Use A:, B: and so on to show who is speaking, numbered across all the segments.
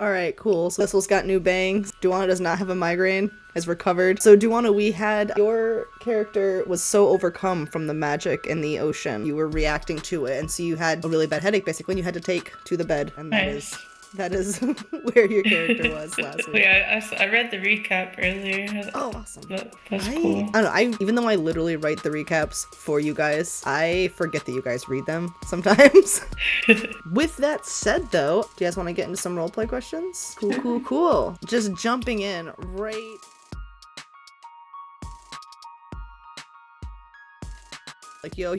A: All right, cool. So Thistle's got new bangs. Duana does not have a migraine. Has recovered. So Duana, your character was so overcome from the magic in the ocean. You were reacting to it, and so you had a really bad headache basically, and you had to take to the bed. And
B: Nice.
A: that is where your character was last week.
B: Yeah, I read the recap earlier.
A: Oh, awesome.
B: That's cool.
A: I don't know, even though I literally write the recaps for you guys, I forget that you guys read them sometimes. With that said, though, do you guys want to get into some roleplay questions? Cool. Just jumping in right... Like, yo.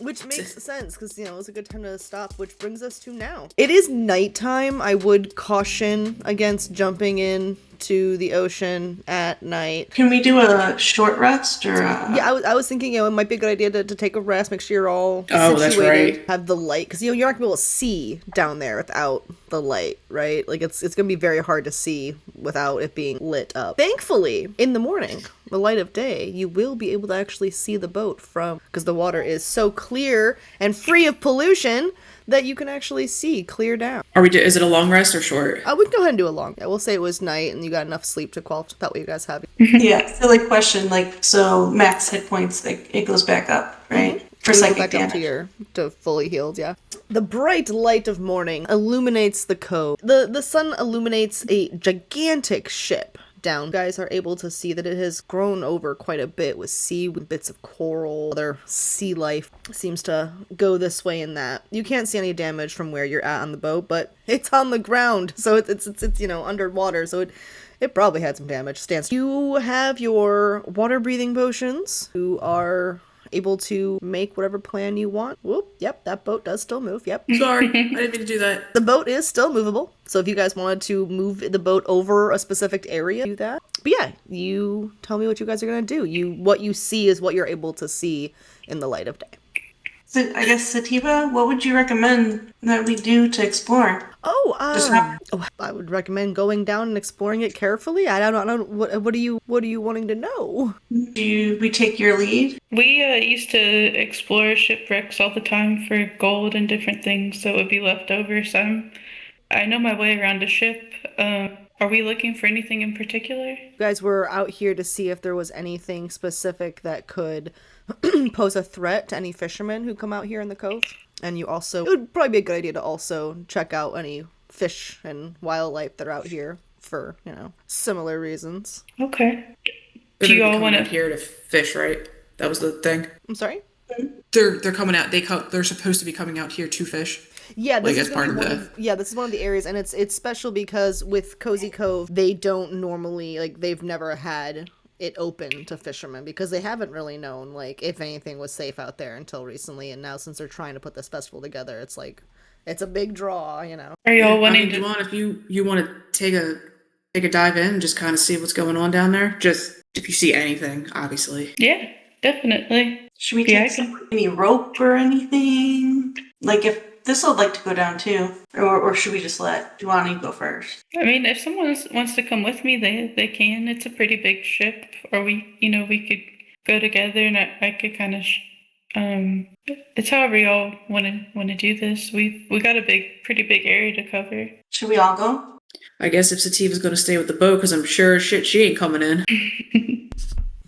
A: Which makes sense, because, it's a good time to stop, which brings us to now. It is nighttime. I would caution against jumping in to the ocean at night.
C: Can we do a short rest or
A: Yeah, I was thinking, it might be a good idea to take a rest, make sure you're all
D: situated, that's right.
A: Have the light, because, you're not going to be able to see down there without the light, right? Like, it's going to be very hard to see without it being lit up. Thankfully, in the morning, the light of day, you will be able to actually see the boat because the water is so clear and free of pollution that you can actually see clear down.
D: Is it a long rest or short?
A: We can go ahead and do a long. Yeah, we'll say it was night and you got enough sleep to qualify. That way you guys have.
C: Yeah, silly question. So max hit points, it goes back up, right?
A: Mm-hmm.
C: For psychic
A: back
C: damage.
A: up to fully healed, yeah. The bright light of morning illuminates the cove. The sun illuminates a gigantic ship. Down. You guys are able to see that it has grown over quite a bit with bits of coral. Other sea life seems to go this way and that. You can't see any damage from where you're at on the boat, but it's on the ground, so it's underwater, so it probably had some damage. You have your water breathing potions. You are able to make whatever plan you want. Whoop, yep, that boat does still move, yep.
D: Sorry, I didn't mean to do that.
A: The boat is still movable, so if you guys wanted to move the boat over a specific area, do that. But yeah, you tell me what you guys are going to do. What you see is what you're able to see in the light of day.
C: So I guess, Sativa, what would you recommend that we do to explore?
A: I would recommend going down and exploring it carefully. I don't know. What are you wanting to know?
C: Do we take your lead?
B: We used to explore shipwrecks all the time for gold and different things, so it would be left over. So I know my way around a ship. Are we looking for anything in particular?
A: You guys were out here to see if there was anything specific that could pose a threat to any fishermen who come out here in the cove. And it would probably be a good idea to also check out any fish and wildlife that are out here for, similar reasons.
B: Okay.
D: Do
B: you all want
D: to here to fish, right? That was the thing.
A: I'm sorry?
D: They're coming out. They're supposed to be coming out here to fish.
A: Yeah, this is
D: part of
A: this is one of the areas, and it's special because with Cozy Cove, they don't normally they've never had it open to fishermen because they haven't really known if anything was safe out there until recently, and now since they're trying to put this festival together, it's a big draw,
B: Are you all wanting to?
D: If you want to take a dive in and just kind of see what's going on down there, just if you see anything, obviously.
B: Yeah, definitely.
C: Should we take any rope or anything? If this would like to go down too, or should we just let Duani go first?
B: I mean, if someone wants to come with me, they can. It's a pretty big ship, or we could go together, and I could kind of. It's however y'all want to do this. We got a pretty big area to cover.
C: Should we all go?
D: I guess if Sativa's going to stay with the boat, because I'm sure shit she ain't coming in.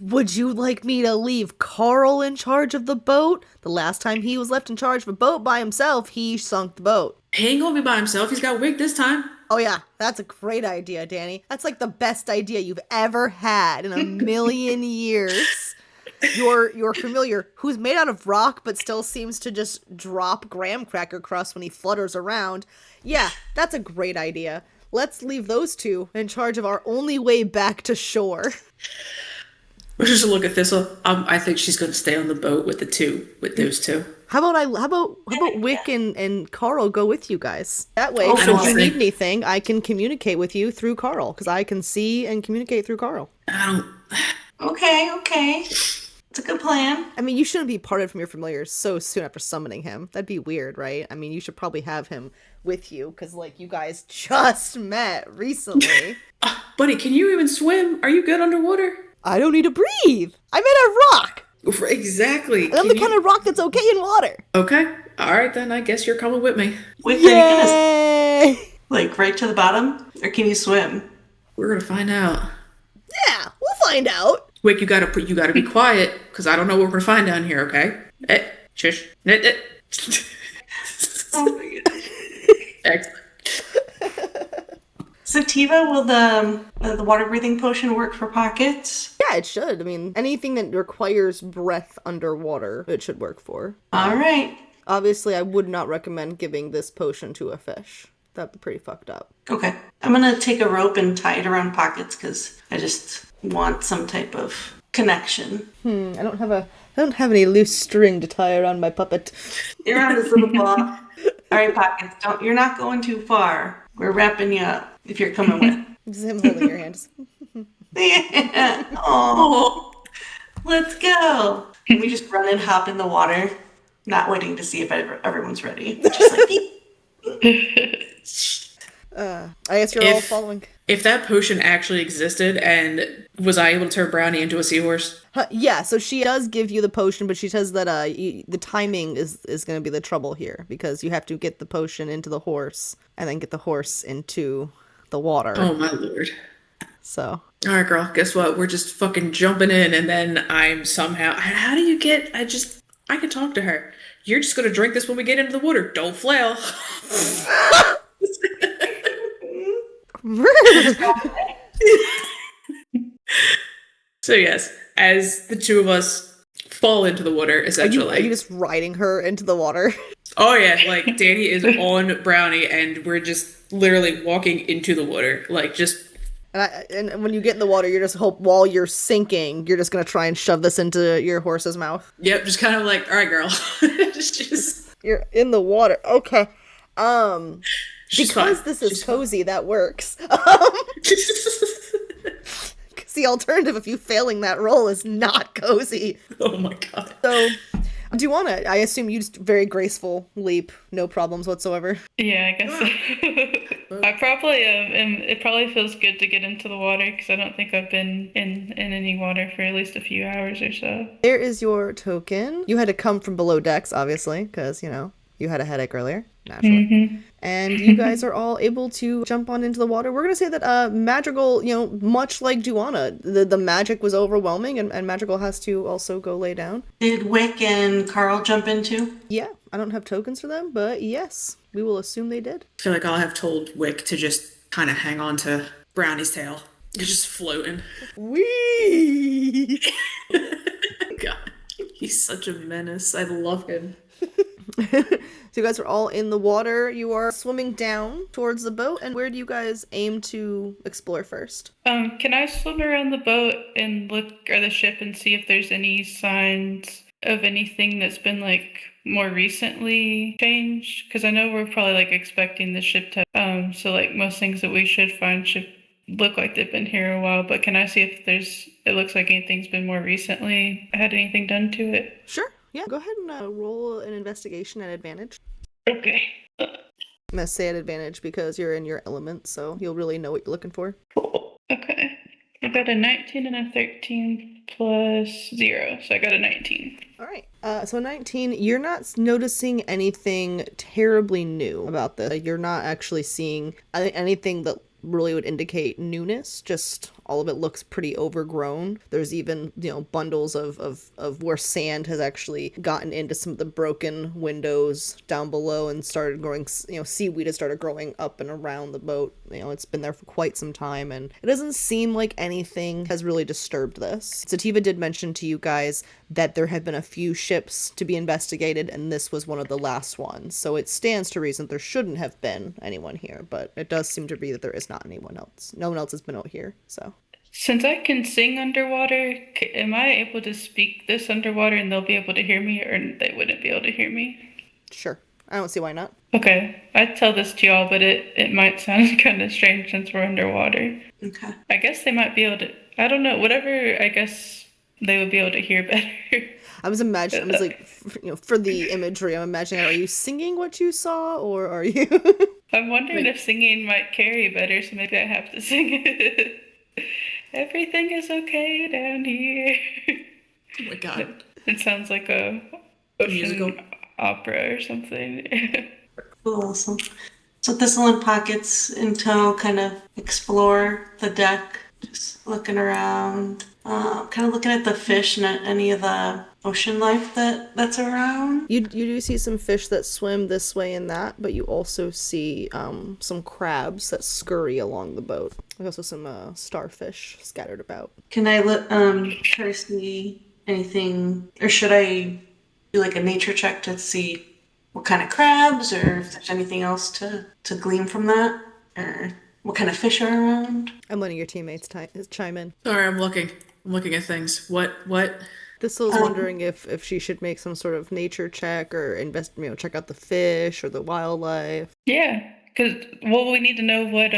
A: Would you like me to leave Carl in charge of the boat? The last time he was left in charge of a boat by himself, he sunk the boat.
D: He ain't gonna be by himself. He's got Wig this time.
A: Oh yeah, that's a great idea, Danny. That's the best idea you've ever had in a million years. Your familiar, who's made out of rock but still seems to just drop graham cracker crust when he flutters around. Yeah, that's a great idea. Let's leave those two in charge of our only way back to shore.
D: Let's just look at Thistle. I think she's going to stay on the boat with those two.
A: How about Wick and Carl go with you guys? That way, if you need anything, I can communicate with you through Carl, because I can see and communicate through Carl.
C: Okay. It's a good plan.
A: I mean, you shouldn't be parted from your familiars so soon after summoning him. That'd be weird, right? I mean, you should probably have him with you, because, you guys just met recently.
D: Buddy, can you even swim? Are you good underwater?
A: I don't need to breathe. I'm in a rock.
D: Exactly.
A: I'm the kind of rock that's okay in water.
D: Okay. All right, then. I guess you're coming with me.
A: Yay!
C: Like right to the bottom? Or can you swim?
D: We're gonna find out.
A: Yeah, we'll find out.
D: Wick, you gotta be quiet, because I don't know what we're gonna find down here, okay? Shush.
C: Oh my goodness.
D: Excellent.
C: So Tiva, will the water breathing potion work for pockets?
A: Yeah, it should. I mean, anything that requires breath underwater, it should work for.
C: All right.
A: Obviously, I would not recommend giving this potion to a fish. That'd be pretty fucked up.
C: Okay. I'm gonna take a rope and tie it around pockets because I just want some type of connection.
A: I don't have any loose string to tie around my puppet.
C: You're on this little ball. All right, pockets. You're not going too far. We're wrapping you up if you're coming with.
A: Just him holding your hands.
C: Yeah. Oh, let's go. And we just run and hop in the water, not waiting to see if everyone's ready. Just like,
A: I guess you're all following.
D: If that potion actually existed, and was I able to turn Brownie into a seahorse?
A: Yeah, so she does give you the potion, but she says that the timing is going to be the trouble here, because you have to get the potion into the horse and then get the horse into the water.
D: Oh my lord.
A: So.
D: All right, girl, guess what? We're just fucking jumping in, and then I'm somehow... How do you get... I can talk to her. You're just gonna drink this when we get into the water. Don't flail. So yes, as the two of us fall into the water, essentially.
A: Are you just riding her into the water?
D: Oh yeah, like Danny is on Brownie, and we're just literally walking into the water, like just...
A: And when you get in the water, you're just while you're sinking, you're just gonna try and shove this into your horse's mouth.
D: Yep, just kind of like, all right, girl. just
A: You're in the water. Okay.
D: She's
A: because
D: fine.
A: this is
D: She's
A: cozy, that works. Because the alternative of you failing that roll is not cozy.
D: Oh my god.
A: So, do you want to? I assume you just very graceful leap, no problems whatsoever.
B: Yeah, I guess so. I probably it probably feels good to get into the water because I don't think I've been in any water for at least a few hours or so.
A: There is your token. You had to come from below decks, obviously, because, you know, you had a headache earlier, naturally.
B: Mm-hmm.
A: And you guys are all able to jump on into the water. We're going to say that Madrigal, you know, much like Juana, the magic was overwhelming, and Madrigal has to also go lay down.
C: did Wick and Carl jump into?
A: Yeah, I don't have tokens for them, but yes, we will assume they did.
D: I feel like I'll have told Wick to just kind of hang on to Brownie's tail. He's just floating.
A: Whee!
D: God, he's such a menace. I love him.
A: So you guys are all in the water. You are swimming down towards the boat. And where do you guys aim to explore first?
B: Can I swim around the boat and look or the ship and see if there's any signs of anything that's been like more recently changed? Because I know we're probably like expecting the ship to so like most things that we should find should look like they've been here a while, but can I see if it looks like anything's been more recently had anything done to it?
A: Sure. Yeah. Go ahead and roll an investigation at advantage.
B: Okay.
A: I'm going to say at advantage because you're in your element, so you'll really know what you're looking for.
B: Cool. Okay. I got a 19 and a 13 plus 0, so I got a 19.
A: All right. So 19, you're not noticing anything terribly new about this. You're not actually seeing anything that really would indicate newness. Just all of it looks pretty overgrown. There's even, you know, bundles of where sand has actually gotten into some of the broken windows down below and started growing, you know, seaweed has started growing up and around the boat. You know, it's been there for quite some time, and it doesn't seem like anything has really disturbed this. Sativa did mention to you guys that there had been a few ships to be investigated, and this was one of the last ones. So it stands to reason there shouldn't have been anyone here, but it does seem to be that there is not anyone else. No one else has been out here, so.
B: Since I can sing underwater, am I able to speak this underwater and they'll be able to hear me, or they wouldn't be able to hear me?
A: Sure. I don't see why not.
B: Okay. I'd tell this to y'all, but it might sound kind of strange since we're underwater.
C: Okay.
B: I guess they might be able to, I don't know, whatever, I guess they would be able to hear better.
A: I was like, you know, for the imagery, I'm imagining, are you singing what you saw, or are you?
B: I'm wondering if singing might carry better, so maybe I have to sing it. Everything is okay down here.
D: Oh my god.
B: It sounds like a ocean
D: musical
B: opera or something.
C: Awesome. So Thistle and Pockets and Toe kind of explore the deck, just looking around, kind of looking at the fish and at any of the ocean life that's around.
A: You do see some fish that swim this way and that, but you also see some crabs that scurry along the boat. There's also some starfish scattered about.
C: Can I try to see anything, or should I do like a nature check to see what kind of crabs, or if there's anything else to glean from that, or what kind of fish are around?
A: I'm letting your teammates chime in.
D: Sorry, I'm looking. I'm looking at things. What?
A: Thistle's wondering if she should make some sort of nature check or check out the fish or the wildlife.
B: Yeah, because we need to know what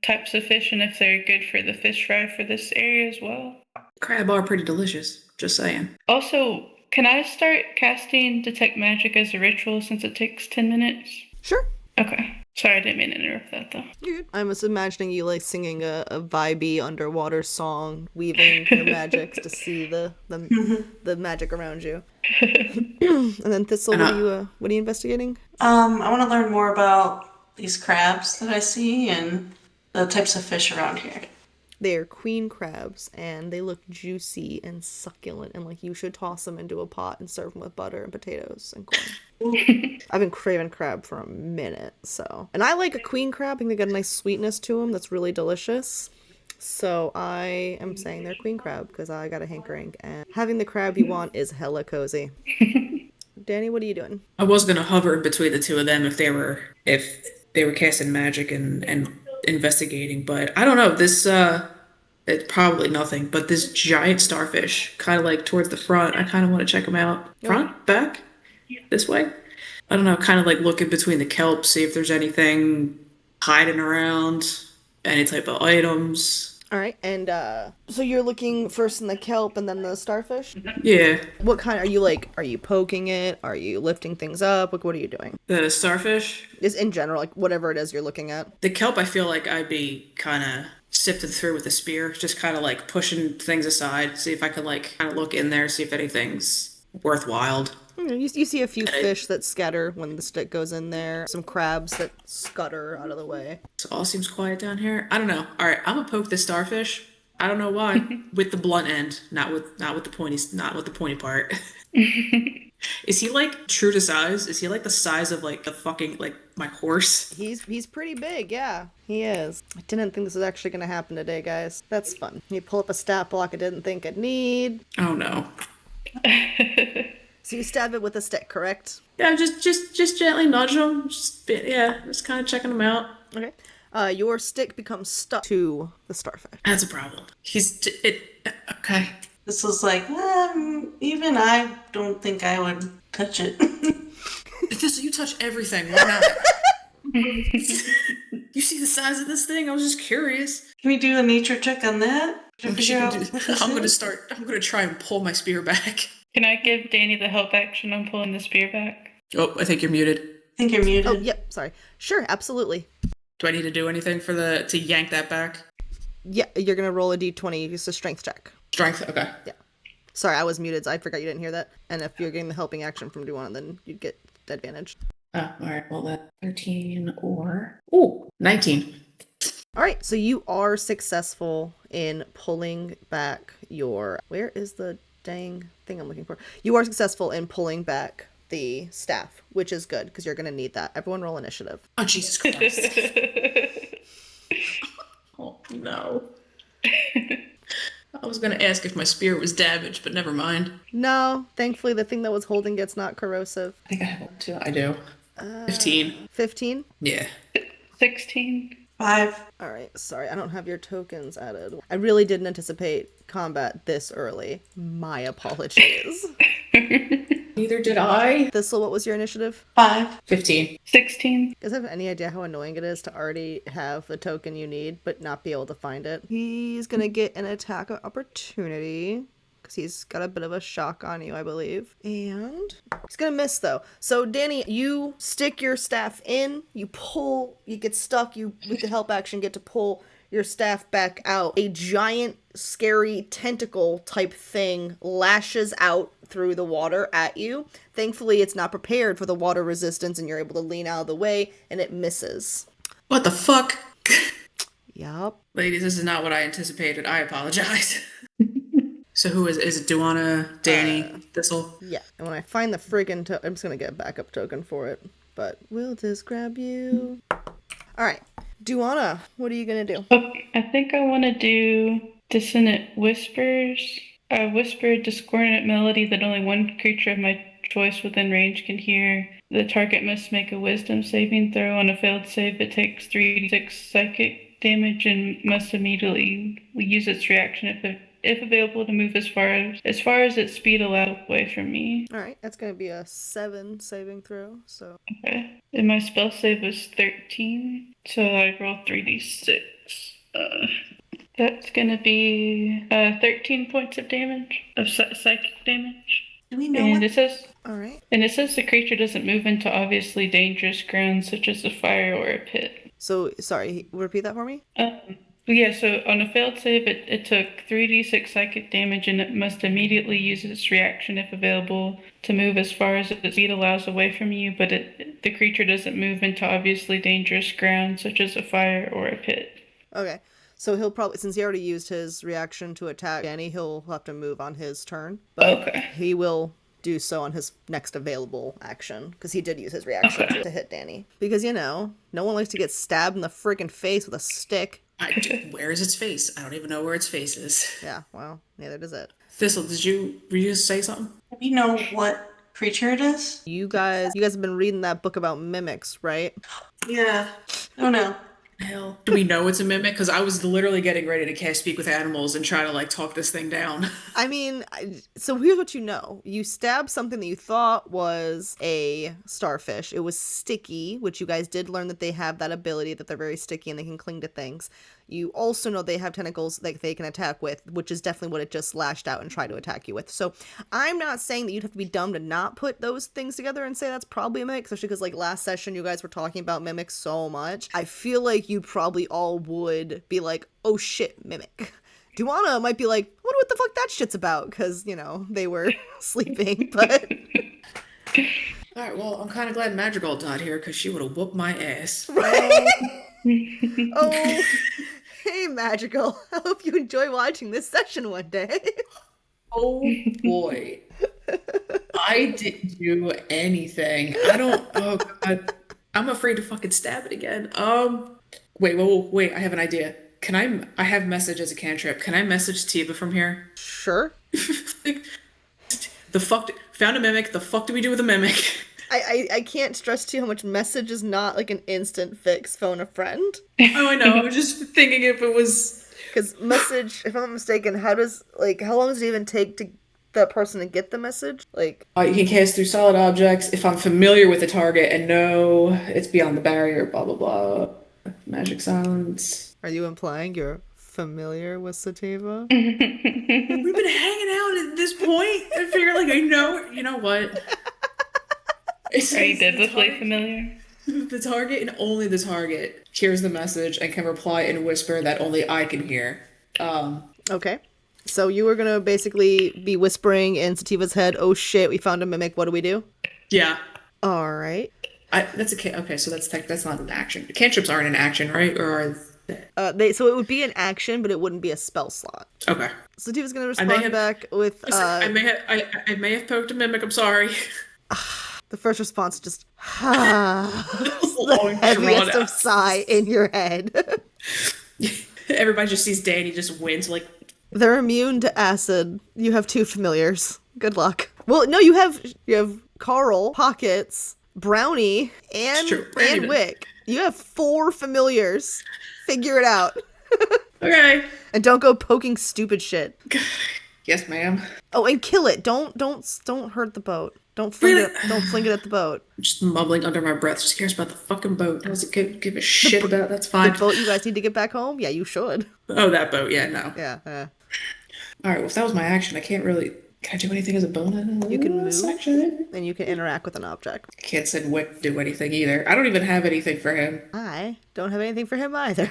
B: types of fish and if they're good for the fish fry for this area as well.
D: Crab are pretty delicious. Just saying.
B: Also, can I start casting Detect Magic as a ritual since it takes 10 minutes?
A: Sure.
B: Okay. Sorry, I didn't mean to interrupt that though.
A: You're good. I'm just imagining you like singing a vibey underwater song, weaving your magics to see the magic around you. And then Thistle, what are you investigating?
C: I want to learn more about these crabs that I see and the types of fish around here.
A: They're queen crabs, and they look juicy and succulent, and like you should toss them into a pot and serve them with butter and potatoes and corn. I've been craving crab for a minute, so. And I like a queen crab. I think they got a nice sweetness to them that's really delicious. So I am saying they're queen crab because I got a hankering, and having the crab you want is hella cozy. Danny, what are you doing?
D: I was gonna hover in between the two of them if they were casting magic and investigating, but I don't know. This it's probably nothing, but this giant starfish, kind of like towards the front. I kind of want to check them out. Front, back, this way. I don't know. Kind of like looking between the kelp, see if there's anything hiding around, any type of items.
A: All right, and so you're looking first in the kelp and then the starfish?
D: Yeah.
A: What kind are you poking it? Are you lifting things up? Like, what are you doing?
D: The starfish?
A: Just in general, like whatever it is you're looking at.
D: The kelp, I feel like I'd be kind of sifted through with a spear, just kind of like pushing things aside, see if I could like kind of look in there, see if anything's worthwhile.
A: You see a few fish that scatter when the stick goes in there. Some crabs that scutter out of the way.
D: So all seems quiet down here. I don't know. All right, I'm gonna poke this starfish. I don't know why. With the blunt end, not with the pointy part. Is he like true to size? Is he like the size of like the fucking like my horse?
A: He's pretty big, yeah. He is. I didn't think this was actually gonna happen today, guys. That's fun. You pull up a stat block I didn't think I'd need.
D: Oh no.
A: So you stab it with a stick, correct?
D: Yeah, just gently nudge him. Just kind of checking him out.
A: Okay. Your stick becomes stuck to the starfish.
D: That's a problem. Okay.
C: This was like, even I don't think I would touch it.
D: You touch everything. Why not? You see the size of this thing? I was just curious.
C: Can we do a nature check on that?
D: I'm gonna try and pull my spear back.
B: Can I give Danny the help action on pulling the spear back?
D: Oh, I think you're muted.
C: I think you're muted.
A: Oh, yep, sorry. Sure, absolutely.
D: Do I need to do anything to yank that back?
A: Yeah, you're gonna roll a d20, just a strength check.
D: Strength, okay.
A: Yeah. Sorry, I was muted, so I forgot you didn't hear that. And if you're getting the helping action from D1, then you'd get the advantage.
D: Oh, alright, well that 13 or... Ooh, 19.
A: Alright, so you are successful in pulling back your... Where is the dang thing I'm looking for? You are successful in pulling back the staff, which is good, because you're going to need that. Everyone roll initiative.
D: Oh, Jesus Christ. Oh, no. I was going to ask if my spear was damaged, but never mind.
A: No, thankfully the thing that was holding it's not corrosive.
D: I think I have one too. I do. 15.
A: 15?
D: Yeah.
B: 16.
C: 5.
A: Alright, sorry, I don't have your tokens added. I really didn't anticipate combat this early. My apologies.
D: Neither did I.
A: Thistle, what was your initiative?
C: 5.
D: 15.
B: 16.
A: You guys have any idea how annoying it is to already have the token you need, but not be able to find it? He's gonna get an attack of opportunity, because he's got a bit of a shock on you, I believe. And he's gonna miss, though. So, Danny, you stick your staff in, you pull, you get stuck, you, with the help action, get to pull your staff back out. A giant, scary tentacle type thing lashes out through the water at you. Thankfully, it's not prepared for the water resistance, and you're able to lean out of the way, and it misses.
D: What the fuck?
A: Yup.
D: Ladies, this is not what I anticipated. I apologize. So who is it? Duana, Danny, Thistle?
A: Yeah, and when I find the friggin' I'm just gonna get a backup token for it. But we'll just grab you. Alright. Duana, what are you gonna do?
B: Okay, I think I want to do Dissonant Whispers. A whispered discordant melody that only one creature of my choice within range can hear. The target must make a wisdom saving throw. On a failed save, it takes 3d6 psychic damage and must immediately use its reaction if available to move as far as its speed allows away from me.
A: Alright, that's gonna be a 7 saving throw, so.
B: Okay. And my spell save was 13, so I roll 3d6. That's gonna be 13 points of damage, of psychic damage.
C: Do we know
B: And
C: what?
B: it says
A: Alright.
B: And it says the creature doesn't move into obviously dangerous ground such as a fire or a pit.
A: So, sorry, repeat that for me?
B: Yeah, so on a failed save, it took 3d6 psychic damage and it must immediately use its reaction if available to move as far as its speed allows away from you, but the creature doesn't move into obviously dangerous ground such as a fire or a pit.
A: Okay. So he'll probably, since he already used his reaction to attack Danny, he'll have to move on his turn. But
B: Okay.
A: he will do so on his next available action, because he did use his reaction to hit Danny. Because, no one likes to get stabbed in the freaking face with a stick.
D: Where is its face? I don't even know where its face is.
A: Yeah, well, neither does it.
D: Thistle, were you say something?
C: Do we know what creature it is?
A: You guys have been reading that book about mimics, right?
C: Yeah. I don't know.
D: Hell. Do we know it's a mimic? Because I was literally getting ready to cast Speak with Animals and try to, talk this thing down.
A: I mean, so here's what you know. You stabbed something that you thought was a starfish. It was sticky, which you guys did learn that they have that ability, that they're very sticky and they can cling to things. You also know they have tentacles that they can attack with, which is definitely what it just lashed out and tried to attack you with. So I'm not saying that you'd have to be dumb to not put those things together and say that's probably a mimic, especially because last session you guys were talking about mimics so much. I feel like you probably all would be like, oh shit, mimic. Duana might be like, I wonder what the fuck that shit's about, because, they were sleeping, but...
D: Alright, well, I'm kind of glad Madrigal's not here, because she would have whooped my ass.
A: Oh, hey, Magical. I hope you enjoy watching this session one day.
D: Oh, boy. I didn't do anything. Oh, God. I'm afraid to fucking stab it again. Wait, I have an idea. I have message as a cantrip. Can I message Tiva from here?
A: Sure.
D: Found a mimic. The fuck do we do with a mimic?
A: I can't stress to you how much message is not an instant fix. Phone a friend.
D: Oh, I know. I was just thinking if it was...
A: Because message, if I'm not mistaken, how long does it even take to that person to get the message?
D: You can cast through solid objects if I'm familiar with the target and know it's beyond the barrier, blah, blah, blah. Magic silence.
A: Are you implying you're familiar with Sativa?
D: We've been hanging out at this point. I figure I know. You know what?
B: Are you biblically familiar?
D: The target and only the target hears the message and can reply in a whisper that only I can hear.
A: Okay. So you were gonna basically be whispering in Sativa's head, oh shit, we found a mimic, what do we do?
D: Yeah.
A: Alright.
D: Okay, so that's not an action. Cantrips aren't an action, right? Or are they?
A: So it would be an action, but it wouldn't be a spell slot.
D: Okay.
A: Sativa's gonna respond back with
D: I may have poked a mimic, I'm sorry.
A: The first response just the heaviest of sigh in your head.
D: Everybody just sees Danny just wins
A: They're immune to acid. You have 2 familiars. Good luck. Well, no, you have Carl, Pockets, Brownie, and Wick. You have 4 familiars. Figure it out.
D: Okay.
A: And don't go poking stupid shit.
D: Yes, ma'am.
A: Oh, and kill it. Don't hurt the boat. Don't fling it at the boat.
D: I'm just mumbling under my breath. Just cares about the fucking boat. Doesn't give a shit about. That's fine.
A: The boat you guys need to get back home? Yeah, you should.
D: Oh, that boat. Yeah, no.
A: Yeah.
D: All right, well, if that was my action, I can't really. Can I do anything as a bonus?
A: You can move,
D: Action?
A: and you can interact with an object.
D: I can't send Wick do anything either. I don't even have anything for him.
A: I don't have anything for him either.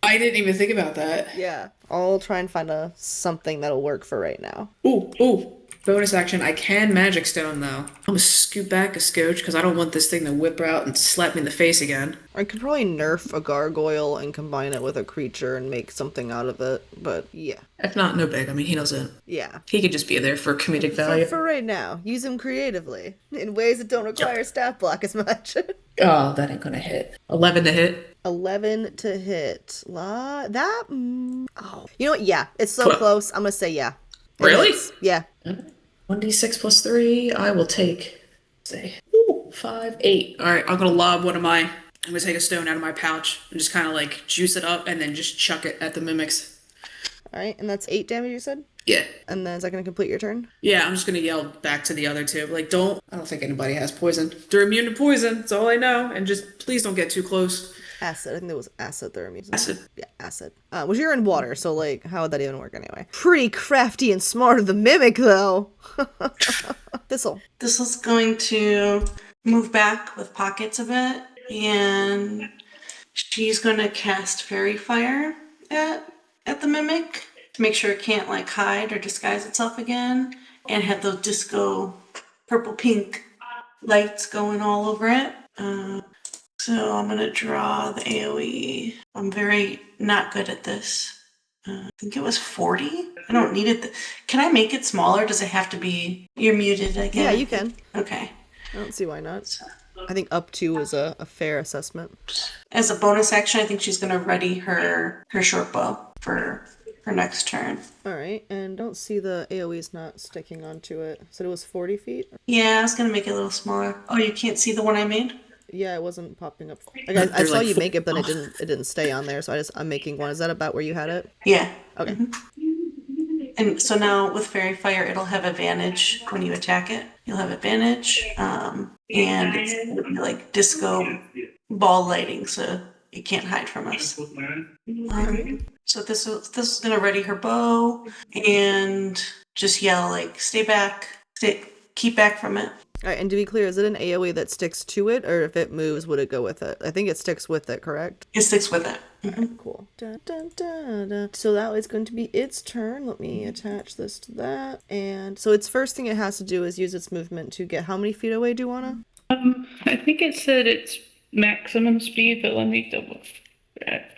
D: I didn't even think about that.
A: Yeah. I'll try and find something that'll work for right now.
D: Ooh. Bonus action. I can Magic Stone, though. I'm gonna scoot back a scotch because I don't want this thing to whip out and slap me in the face again.
A: I could probably nerf a gargoyle and combine it with a creature and make something out of it, but yeah.
D: If not, no big. I mean, he doesn't.
A: Yeah.
D: He could just be there for comedic value.
A: For right now, use him creatively in ways that don't require stat block as much.
D: Oh, that ain't gonna hit. 11 to hit.
A: 11 to hit. Oh. You know what? Yeah. It's so
D: What?
A: close. I'm gonna say yeah. It
D: Really?
A: is. Yeah.
D: 1d6 plus 3. I will take, say, 5, 8. All right, I'm gonna lob one of my. I'm gonna take a stone out of my pouch and just kind of like juice it up and then just chuck it at the mimics.
A: Alright, and that's 8 damage, you said?
D: Yeah.
A: And then is that gonna complete your turn?
D: Yeah, I'm just gonna yell back to the other two. Like, I don't think anybody has poison. They're immune to poison, that's all I know. And just please don't get too close.
A: Acid. I think that was acid they're immune to.
D: Acid.
A: Yeah, acid. Which you're in water, so like, how would that even work anyway? Pretty crafty and smart of the mimic, though. Thistle.
C: Thistle's going to move back with pockets a bit, and she's going to cast Fairy Fire at the mimic to make sure it can't like hide or disguise itself again, and have those disco purple-pink lights going all over it. So I'm going to draw the AoE. I'm very not good at this. I think it was 40. I don't need it. Can I make it smaller? Does it have to be... You're muted again.
A: Yeah, you can.
C: Okay.
A: I don't see why not. I think up to is a fair assessment.
C: As a bonus action, I think she's going to ready her short bow for her next turn.
A: Alright, and don't see the AoE's not sticking onto it. Said it was 40 feet?
C: Yeah, I was going to make it a little smaller. Oh, you can't see the one I made?
A: Yeah, it wasn't popping up. Like, I saw you make it, but it didn't stay on there, so I'm making one. Is that about where you had it?
C: Yeah.
A: Okay.
C: Mm-hmm. And so now with Fairy Fire, it'll have advantage when you attack it. You'll have advantage, and it's gonna be like disco ball lighting, so it can't hide from us. So this is gonna ready her bow and just yell like, "Stay back! Keep back from it."
A: Alright, and to be clear, is it an AoE that sticks to it, or if it moves, would it go with it? I think it sticks with it, correct?
C: It sticks with it. Mm-hmm.
A: Cool. Dun, dun, dun, dun. So that is going to be its turn. Let me attach this to that. And so its first thing it has to do is use its movement to get how many feet away, do you wanna?
B: I think it said it's maximum speed, but let me double check.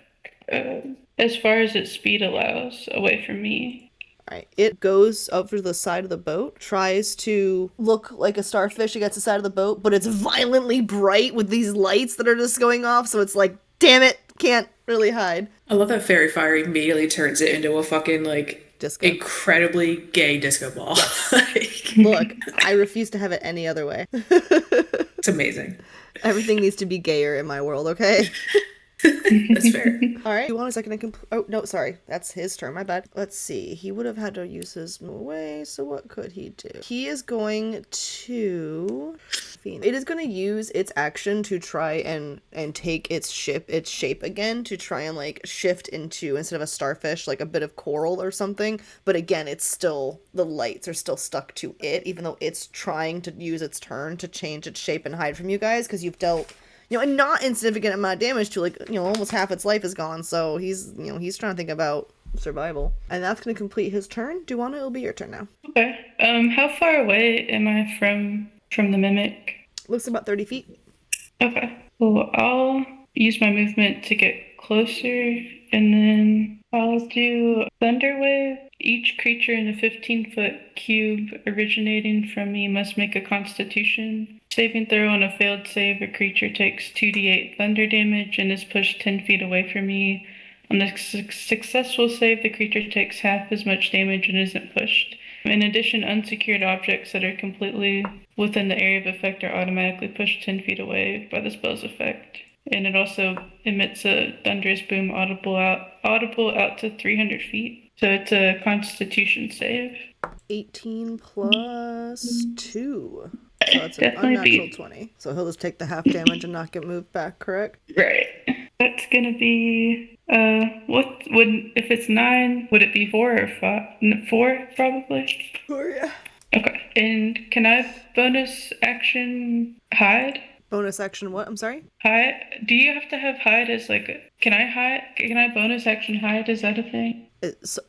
B: As far as its speed allows, away from me.
A: Alright, it goes over to the side of the boat, tries to look like a starfish against the side of the boat, but it's violently bright with these lights that are just going off, so it's like, damn it, can't really hide.
D: I love that Fairy Fire immediately turns it into a fucking, like,
A: Disco.
D: incredibly gay disco ball. Like,
A: Look, I refuse to have it any other way.
D: it's amazing.
A: Everything needs to be gayer in my world, okay?
D: That's fair.
A: Alright, you want a second to oh, no, sorry. That's his turn, my bad. Let's see. He would have had to use his away, so what could he do? He is going to... It is going to use its action to try and take its shape again, to try and, like, shift into, instead of a starfish, like a bit of coral or something. But again, it's still... The lights are still stuck to it, even though it's trying to use its turn to change its shape and hide from you guys, because you've dealt... a not insignificant amount of damage to, like, almost half its life is gone, so he's trying to think about survival. And that's going to complete his turn. Duana, it'll be your turn now.
B: Okay. How far away am I from the mimic?
A: Looks about 30 feet.
B: Okay. Well, I'll use my movement to get closer, and then I'll do Thunder Wave. Each creature in a 15-foot cube originating from me must make a Constitution saving throw. On a failed save, a creature takes 2d8 thunder damage and is pushed 10 feet away from me. On a successful save, the creature takes half as much damage and isn't pushed. In addition, unsecured objects that are completely within the area of effect are automatically pushed 10 feet away by the spell's effect. And it also emits a thunderous boom audible out to 300 feet. So it's a Constitution save.
A: 18 plus 2. So it's an
B: Definitely
A: unnatural
B: beat.
A: 20. So he'll just take the half damage and not get moved back, correct?
B: Right. That's gonna be what would if it's 9? Would it be 4 or 5? 4 probably.
A: Oh yeah.
B: Okay. And can I bonus action hide?
A: Bonus action what? I'm sorry?
B: Hide? Do you have to have hide as like can I hide? Can I bonus action hide? Is that a thing?
A: So,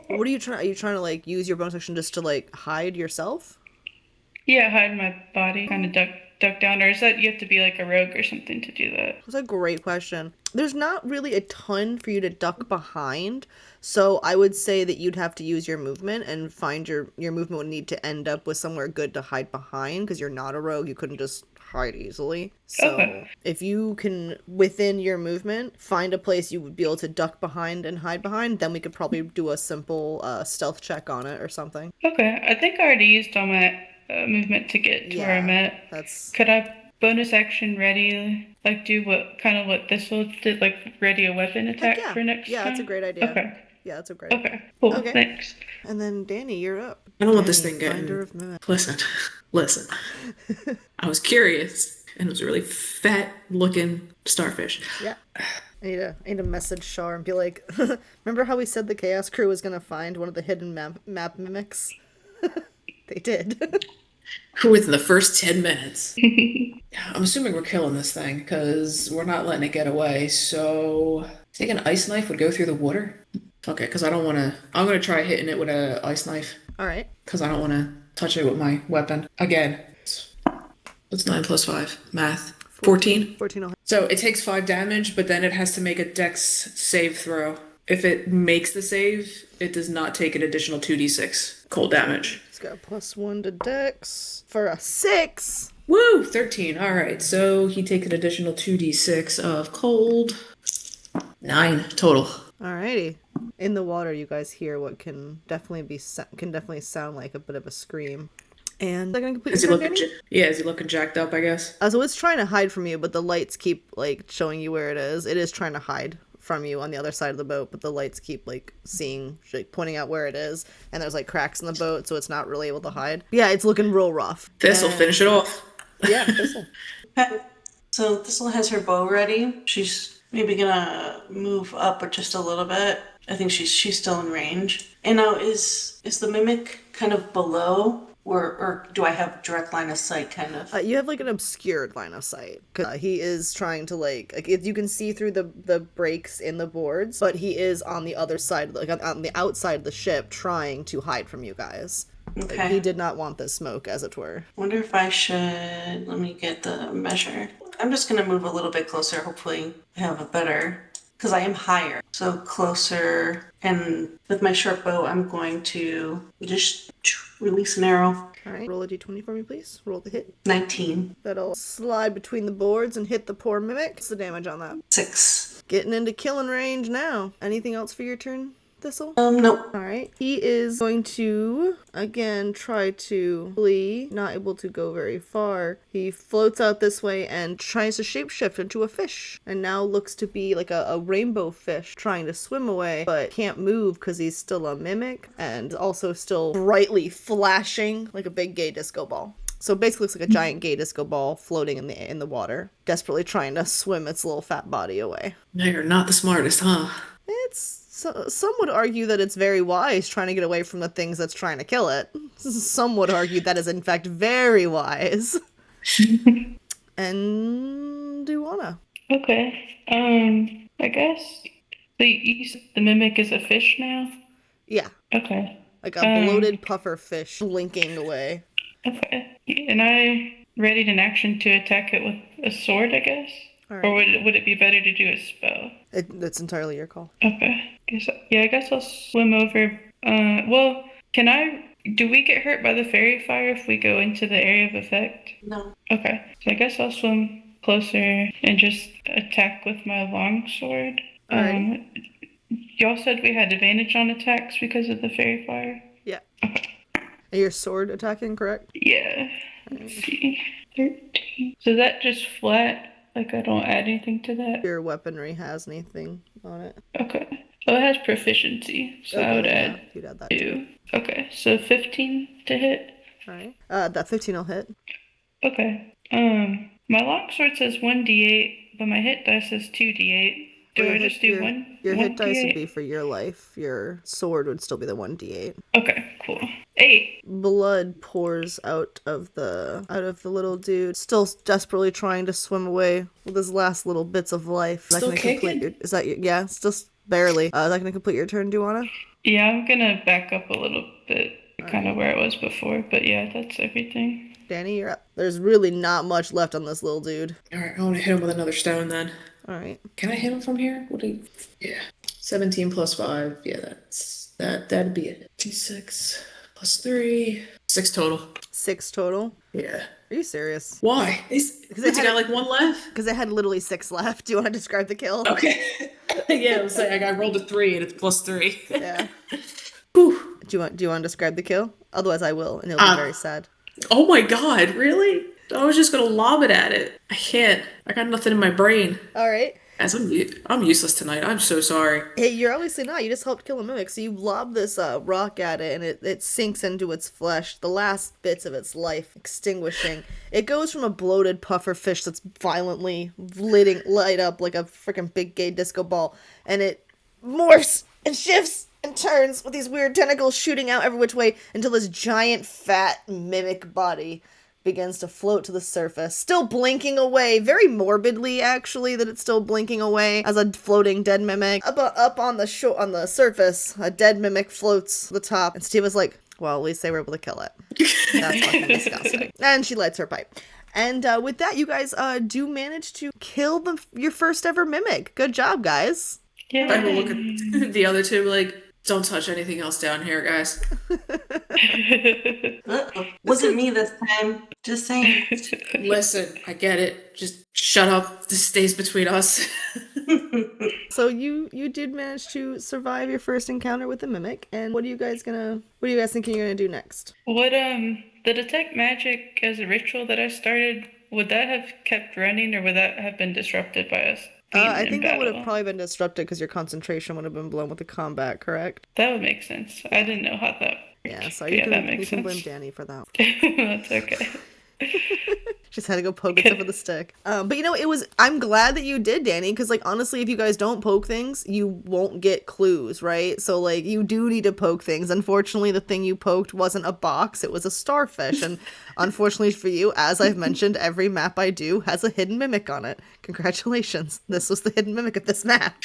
A: what are you trying? Are you trying to like use your bonus action just to like hide yourself?
B: Yeah, hide my body, kind of duck down, or is that you have to be like a rogue or something to do that?
A: That's a great question. There's not really a ton for you to duck behind, so I would say that you'd have to use your movement and find your movement would need to end up with somewhere good to hide behind because you're not a rogue. You couldn't just hide easily. So
B: Okay.
A: if you can within your movement find a place you would be able to duck behind and hide behind, then we could probably do a simple stealth check on it or something.
B: Okay, I think I already used all my movement to get to where I'm
A: Yeah,
B: at.
A: that's
B: Could I bonus action ready, like do what this will did, like ready a weapon attack
A: yeah.
B: for next
A: Yeah, that's a
B: time?
A: great idea.
B: Okay,
A: Yeah, that's a great idea.
B: okay, cool,
A: Okay.
B: thanks.
A: And then Danny, you're up.
D: I don't want this
A: Danny,
D: thing
A: Finder
D: getting.
A: of Mimics.
D: Listen. I was curious, and it was a really fat-looking starfish.
A: Yeah. I need to message Shar and be like, remember how we said the Chaos Crew was gonna find one of the hidden map mimics? They did.
D: Within the first 10 minutes. I'm assuming we're killing this thing because we're not letting it get away. So, I think an ice knife would go through the water. Okay, because I don't want to. I'm going to try hitting it with an ice knife
A: All right.
D: because I don't want to touch it with my weapon. Again, it's 9 plus 5. Math. 14.
A: 14 will hit.
D: So it takes 5 damage, but then it has to make a dex save throw. If it makes the save, it does not take an additional 2d6 cold damage.
A: It's got a +1 to Dex for a 6.
D: Woo! 13. Alright, so he takes an additional 2d6 of cold. 9 total.
A: Alrighty. In the water, you guys hear what can definitely sound like a bit of a scream. And they're gonna complete
D: Is he
A: your turn,
D: looking?
A: Danny?
D: Is he looking jacked up? I guess.
A: So it's trying to hide from you, but the lights keep like showing you where it is. It is trying to hide from you on the other side of the boat, but the lights keep like pointing out where it is, and there's like cracks in the boat, so it's not really able to hide. Yeah, it's looking real rough.
D: This'll finish it off.
A: Yeah, this'll.
C: Okay. So Thistle has her bow ready. She's maybe gonna move up just a little bit. I think she's still in range. And now is the mimic kind of below, or do I have direct line of sight kind of?
A: You have like an obscured line of sight because he is trying to you can see through the breaks in the boards, but he is on the other side, like on the outside of the ship, trying to hide from you guys.
C: Okay.
A: Like, he did not want this smoke, as it were.
C: Wonder if I should, let me get the measure. I'm just gonna move a little bit closer, hopefully have a better, because I am higher. So closer, and with my short bow, I'm going to just release an arrow.
A: All right, roll a d20 for me, please. Roll the hit.
C: 19.
A: That'll slide between the boards and hit the poor mimic. What's the damage on that?
C: 6.
A: Getting into killing range now. Anything else for your turn, Thistle?
C: Nope.
A: Alright. He is going to, again, try to flee. Not able to go very far. He floats out this way and tries to shapeshift into a fish. And now looks to be like a rainbow fish trying to swim away, but can't move because he's still a mimic and also still brightly flashing like a big gay disco ball. So it basically looks like a giant gay disco ball floating in the water, desperately trying to swim its little fat body away.
D: No, you're not the smartest, huh?
A: Some would argue that it's very wise trying to get away from the things that's trying to kill it. Some would argue that is in fact very wise. And do you wanna?
B: Okay. I guess the mimic is a fish now.
A: Yeah,
B: Okay.
A: like a bloated puffer fish blinking away.
B: Okay. And I readied an action to attack it with a sword, I guess.
A: All
B: Or
A: right.
B: would it be better to do a spell?
A: That's entirely your call.
B: Okay. I guess I'll swim over. Do we get hurt by the fairy fire if we go into the area of effect?
C: No.
B: Okay. So I guess I'll swim closer and just attack with my longsword.
A: Alrighty.
B: Y'all said we had advantage on attacks because of the fairy fire?
A: Yeah. Are your sword attacking, correct?
B: Yeah. Let's see. 13. So that just flat? Like I don't add anything to that?
A: Your weaponry has anything on it?
B: Okay. Oh, it has proficiency, so I would add
A: You'd add that
B: 2. Okay, so 15 to hit.
A: Alright. That 15 will hit.
B: Okay. My longsword says 1d8, but my hit dice says 2d8. Do
A: Well,
B: I just do
A: your hit dice would
B: 1d8?
A: be for your life. Your sword would still be the 1d8.
B: Okay, cool. 8.
A: Blood pours out of the little dude, still desperately trying to swim away with his last little bits of life.
D: Still kicking?
A: Is that your, yeah, still barely. Is that gonna complete your turn, Duana?
B: Yeah, I'm gonna back up a little bit, kind of
A: Alright.
B: where it was before, but yeah, that's everything.
A: Danny, you're up. There's really not much left on this little dude.
D: All right, I want to hit him with another stone then.
A: Alright.
D: Can I hit him from here? What do you? Yeah, 17 plus 5. Yeah, that'd be it. D6 plus 3. 6 total.
A: 6 total.
D: Yeah.
A: Are you serious?
D: Why? He's got like one left.
A: Because I had literally 6 left. Do you want to describe the kill?
D: Okay. Yeah, I was saying I rolled a 3 and it's plus 3.
A: Yeah.
D: Whew.
A: Do you want to describe the kill? Otherwise, I will, and you'll be very sad.
D: Oh my god, really? I was just gonna lob it at it. I can't. I got nothing in my brain.
A: All right.
D: As I'm useless tonight. I'm so sorry.
A: Hey, you're obviously not. You just helped kill a mimic, so you lob this rock at it, and it sinks into its flesh, the last bits of its life extinguishing. It goes from a bloated puffer fish that's violently light up like a freaking big gay disco ball, and it morphs and shifts and turns with these weird tentacles shooting out every which way until this giant fat mimic body begins to float to the surface, still blinking away, very morbidly actually that it's still blinking away as a floating dead mimic. Up on the on the surface, a dead mimic floats to the top, and Steve was like, well, at least they were able to kill it. That's fucking disgusting. And she lights her pipe. And with that, you guys do manage to kill your first ever mimic. Good job, guys.
B: Yeah.
D: I will look at the other two like, don't touch anything else down here, guys.
C: Uh-oh. Wasn't me this time. Just saying.
D: Listen, I get it. Just shut up. This stays between us.
A: So you did manage to survive your first encounter with the mimic, and what are you guys thinking you're gonna do next?
B: Would the detect magic as a ritual that I started, would that have kept running, or would that have been disrupted by us?
A: I think that would have probably been disrupted because your concentration would have been blown with the combat, correct?
B: That would make sense. I didn't know how that.
A: Yeah, so
B: Yeah, that
A: you
B: makes
A: can blame
B: sense.
A: Danny for that.
B: That's okay.
A: Just had to go poke itself with a stick. But I'm glad that you did, Danny, because like honestly, if you guys don't poke things, you won't get clues, right? So like you do need to poke things. Unfortunately, the thing you poked wasn't a box, it was a starfish. And unfortunately for you, as I've mentioned, every map I do has a hidden mimic on it. Congratulations. This was the hidden mimic of this map.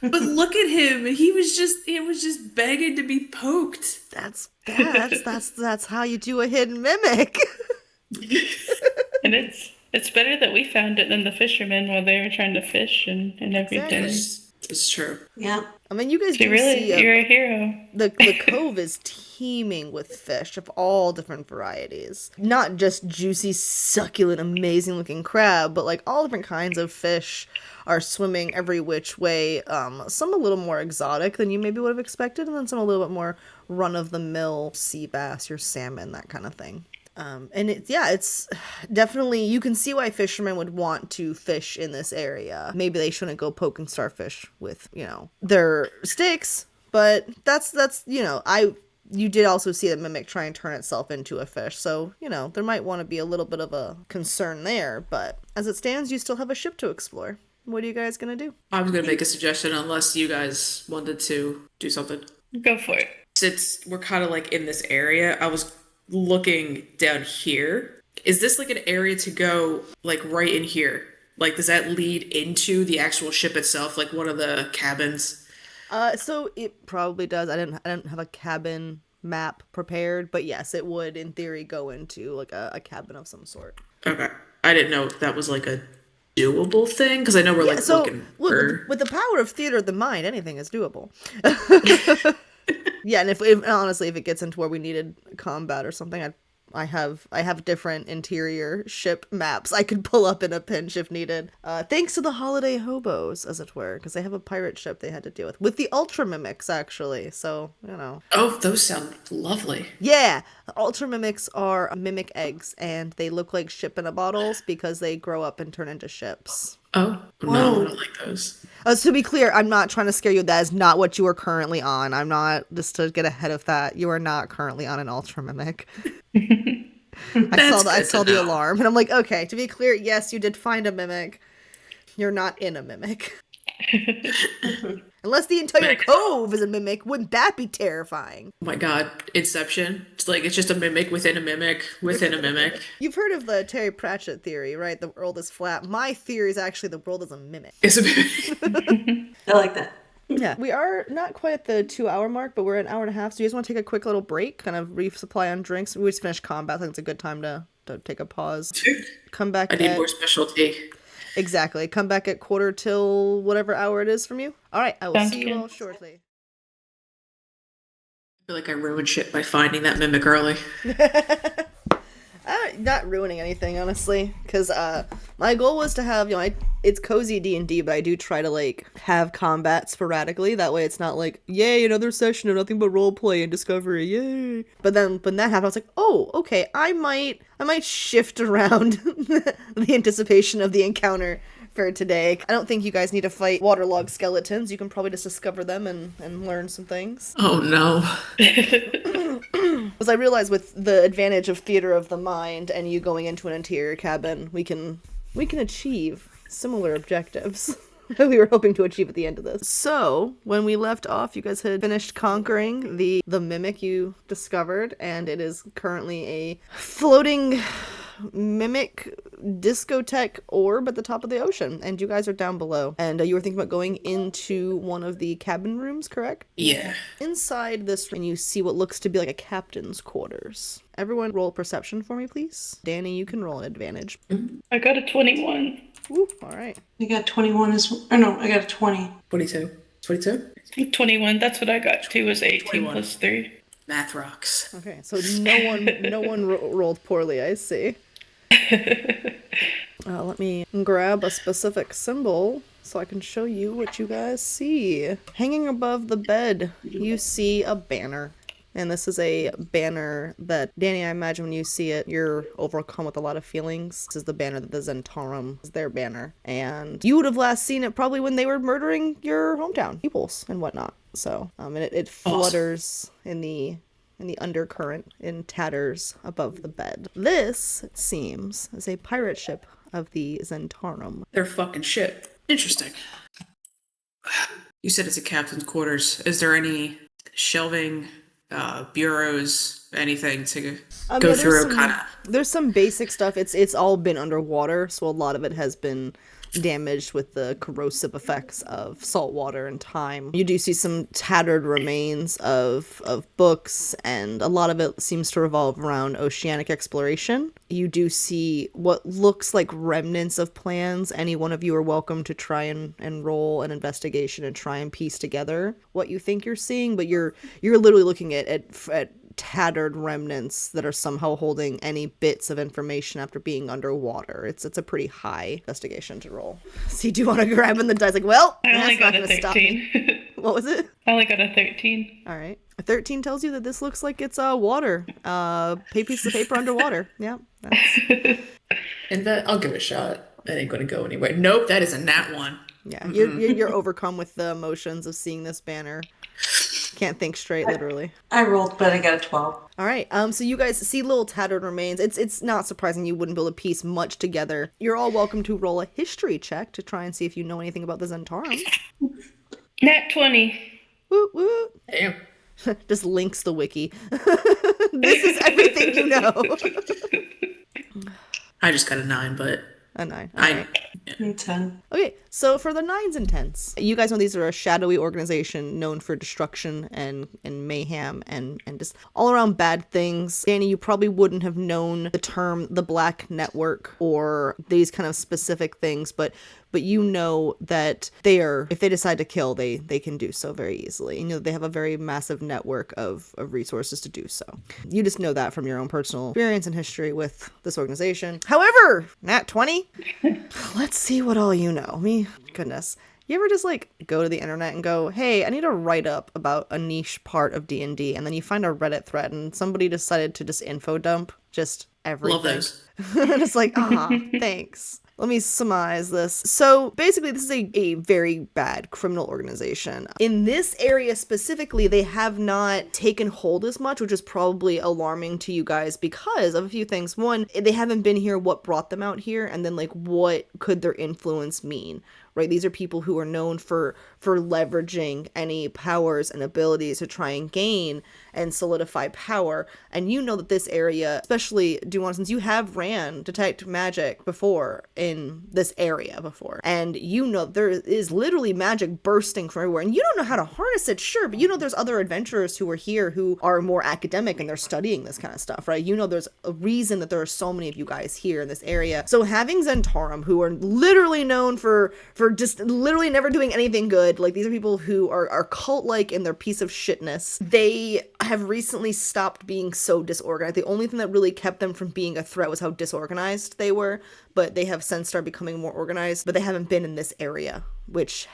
D: But look at him. He was just begging to be poked.
A: That's how you do a hidden mimic.
B: And it's better that we found it than the fishermen while they were trying to fish and everything.
A: Exactly.
D: It's true.
C: Yeah.
A: I mean, you guys
B: So
A: do
B: really,
A: see
B: you're a hero.
A: the cove is teeming with fish of all different varieties. Not just juicy, succulent, amazing looking crab, but like all different kinds of fish are swimming every which way. Some a little more exotic than you maybe would have expected, and then some a little bit more run-of-the-mill sea bass, your salmon, that kind of thing. And it's definitely, you can see why fishermen would want to fish in this area. Maybe they shouldn't go poking starfish with, their sticks, but that's, you did also see the mimic try and turn itself into a fish. So, there might want to be a little bit of a concern there, but as it stands, you still have a ship to explore. What are you guys going to do?
D: I was gonna make a suggestion unless you guys wanted to do something.
B: Go for it.
D: Since we're kind of like in this area, I was looking down here. Is this like an area to go like right in here? Like, does that lead into the actual ship itself, like one of the cabins?
A: So it probably does. I didn't have a cabin map prepared, but yes, it would in theory go into like a cabin of some sort.
D: Okay. I didn't know if that was like a doable thing, because I know we're looking for...
A: with the power of theater of the mind, anything is doable. Yeah, and if honestly, if it gets into where we needed combat or something, I have different interior ship maps I could pull up in a pinch if needed. Thanks to the holiday hobos, as it were, because they have a pirate ship they had to deal with the ultra mimics actually. So
D: Oh, those sound lovely.
A: Yeah, the ultra mimics are mimic eggs, and they look like ship in a bottles because they grow up and turn into ships.
D: Oh no, I don't like those.
A: To be clear, I'm not trying to scare you. That is not what you are currently on. I'm not, just to get ahead of that. You are not currently on an ultra mimic. I
D: good
A: saw
D: to
A: the
D: know.
A: alarm, and I'm like, okay, to be clear, yes, you did find a mimic. You're not in a mimic. Unless the entire
D: Mimic.
A: cove is a mimic, wouldn't that be terrifying?
D: Oh my god, Inception. It's like it's just a mimic within a mimic within a mimic.
A: You've heard of the Terry Pratchett theory, right? The world is flat. My theory is actually the world is a mimic.
D: It's a mimic.
C: I like that.
A: Yeah, we are not quite at the 2-hour mark, but we're at an hour and a half. So you guys want to take a quick little break, kind of resupply on drinks? We just finished combat. I think it's a good time to take a pause. Come back.
D: I need more specialty.
A: Exactly. Come back at quarter till whatever hour it is from you. All right, I will
B: Sounds
A: see you
B: good.
A: all shortly.
D: I feel like I ruined shit by finding that mimic early.
A: Not ruining anything, honestly, because my goal was to have, it's cozy D&D, but I do try to like have combat sporadically. That way, it's not like, yay, another session of nothing but roleplay and discovery, yay. But then when that happened, I was like, oh, okay, I might shift around the anticipation of the encounter for today. I don't think you guys need to fight waterlogged skeletons. You can probably just discover them and learn some things.
D: Oh no.
A: As I realized with the advantage of theater of the mind and you going into an interior cabin, we can achieve similar objectives that we were hoping to achieve at the end of this. So, when we left off, you guys had finished conquering the mimic you discovered, and it is currently a floating mimic discotheque orb at the top of the ocean, and you guys are down below. And you were thinking about going into one of the cabin rooms, correct?
D: Yeah.
A: Inside this room, you see what looks to be like a captain's quarters. Everyone roll perception for me, please. Danny, you can roll an advantage.
B: I got a 21.
A: Ooh, all right.
C: I got 21 or no, I got a 20.
D: 22. 22?
B: 21. That's what I got. 2 was 18
D: 21.
B: plus 3.
D: Math rocks.
A: Okay, so no one rolled poorly, I see. Let me grab a specific symbol so I can show you what you guys see. Hanging above the bed, you see a banner. And this is a banner that, Danny, I imagine when you see it, you're overcome with a lot of feelings. This is the banner that the Zentarum is their banner. And you would have last seen it probably when they were murdering your hometown peoples and whatnot. So, and it flutters in the undercurrent in tatters above the bed. This, it seems, is a pirate ship of the Zentarum.
D: They're fucking shit. Interesting. You said it's a captain's quarters. Is there any shelving, bureaus, anything to go through?
A: There's some basic stuff. It's all been underwater, so a lot of it has been damaged with the corrosive effects of salt water and time. You do see some tattered remains of books, and a lot of it seems to revolve around oceanic exploration. You do see what looks like remnants of plans. Any one of you are welcome to try and roll an investigation and try and piece together what you think you're seeing, but you're literally looking at tattered remnants that are somehow holding any bits of information after being underwater. It's a pretty high investigation to roll. So do you want to grab in the dice? Like, well,
B: I only
A: that's not
B: got a
A: going to stop me.
B: 13.
A: What was it?
B: I only got a 13.
A: All right. A 13 tells you that this looks like it's water. Piece of paper underwater. Yeah.
D: And that, I'll give it a shot. That ain't gonna go anywhere. Nope, that is a nat one.
A: Yeah, you're overcome with the emotions of seeing this banner. Can't think straight, literally.
C: I rolled, but I got a 12.
A: All right. So you guys see little tattered remains. It's not surprising you wouldn't be able to piece much together. You're all welcome to roll a history check to try and see if you know anything about the Zentarum.
B: Nat 20.
A: Woo woo.
D: Damn.
A: Just links the wiki. This is everything you know.
D: I just got a 9, but
A: A 9. All right.
C: 10.
A: Okay, so for the 9s and 10s, you guys know these are a shadowy organization known for destruction and mayhem and just all around bad things. Danny, you probably wouldn't have known the term the Black Network or these kind of specific things, but you know that they are, if they decide to kill, they can do so very easily. You know, they have a very massive network of resources to do so. You just know that from your own personal experience and history with this organization. However, Nat 20, let's see what all you know. Goodness. You ever just like go to the internet and go, hey, I need a write-up about a niche part of D&D, and then you find a Reddit thread and somebody decided to just info dump just everything.
D: love those.
A: And it's like, thanks. Let me surmise this. So basically, this is a very bad criminal organization. In this area specifically, they have not taken hold as much, which is probably alarming to you guys because of a few things. One, they haven't been here, what brought them out here, and then like what could their influence mean? Right? These are people who are known for leveraging any powers and abilities to try and gain and solidify power. And you know that this area, especially Duan, since you have ran detect magic before in this area before, and you know there is literally magic bursting from everywhere, and you don't know how to harness it, sure, but you know there's other adventurers who are here who are more academic and they're studying this kind of stuff, right? You know there's a reason that there are so many of you guys here in this area. So having Zentarum, who are literally known for just literally never doing anything good, like these are people who are cult-like in their piece of shitness. They have recently stopped being so disorganized. The only thing that really kept them from being a threat was how disorganized they were, but they have since started becoming more organized, but they haven't been in this area, which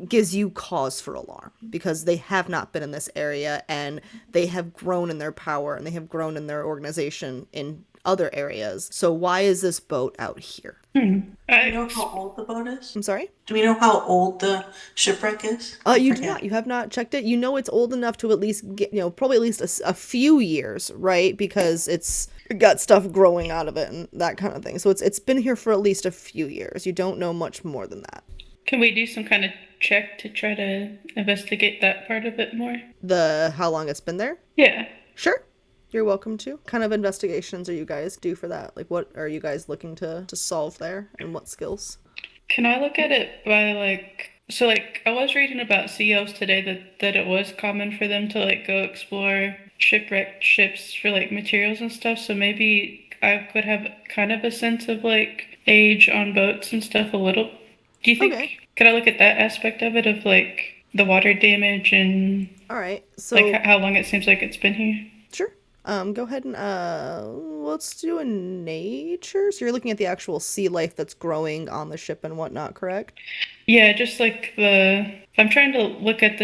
A: gives you cause for alarm because they have not been in this area and they have grown in their power and they have grown in their organization in other areas. So why is this boat out here?
C: Do you know how old the boat is?
A: I'm sorry?
C: Do we know how old the shipwreck is?
A: You do not. You have not checked it. You know it's old enough to at least get, probably at least a few years, right? Because it's got stuff growing out of it and that kind of thing. So it's been here for at least a few years. You don't know much more than that.
B: Can we do some kind of check to try to investigate that part of it more?
A: How long it's been there?
B: Yeah.
A: Sure. You're welcome to. What kind of investigations are you guys do for that? Like, what are you guys looking to solve there, and what skills?
B: Can I look at it by I was reading about sea elves today that it was common for them to like go explore shipwrecked ships for like materials and stuff. So maybe I could have kind of a sense of like age on boats and stuff a little. Do you think?
A: Okay.
B: Could I look at that aspect of it of like the water damage and
A: All right. So
B: like how long it seems like it's been here?
A: sure. Go ahead and let's do a nature. So you're looking at the actual sea life that's growing on the ship and whatnot, correct?
B: Yeah, just like I'm trying to look at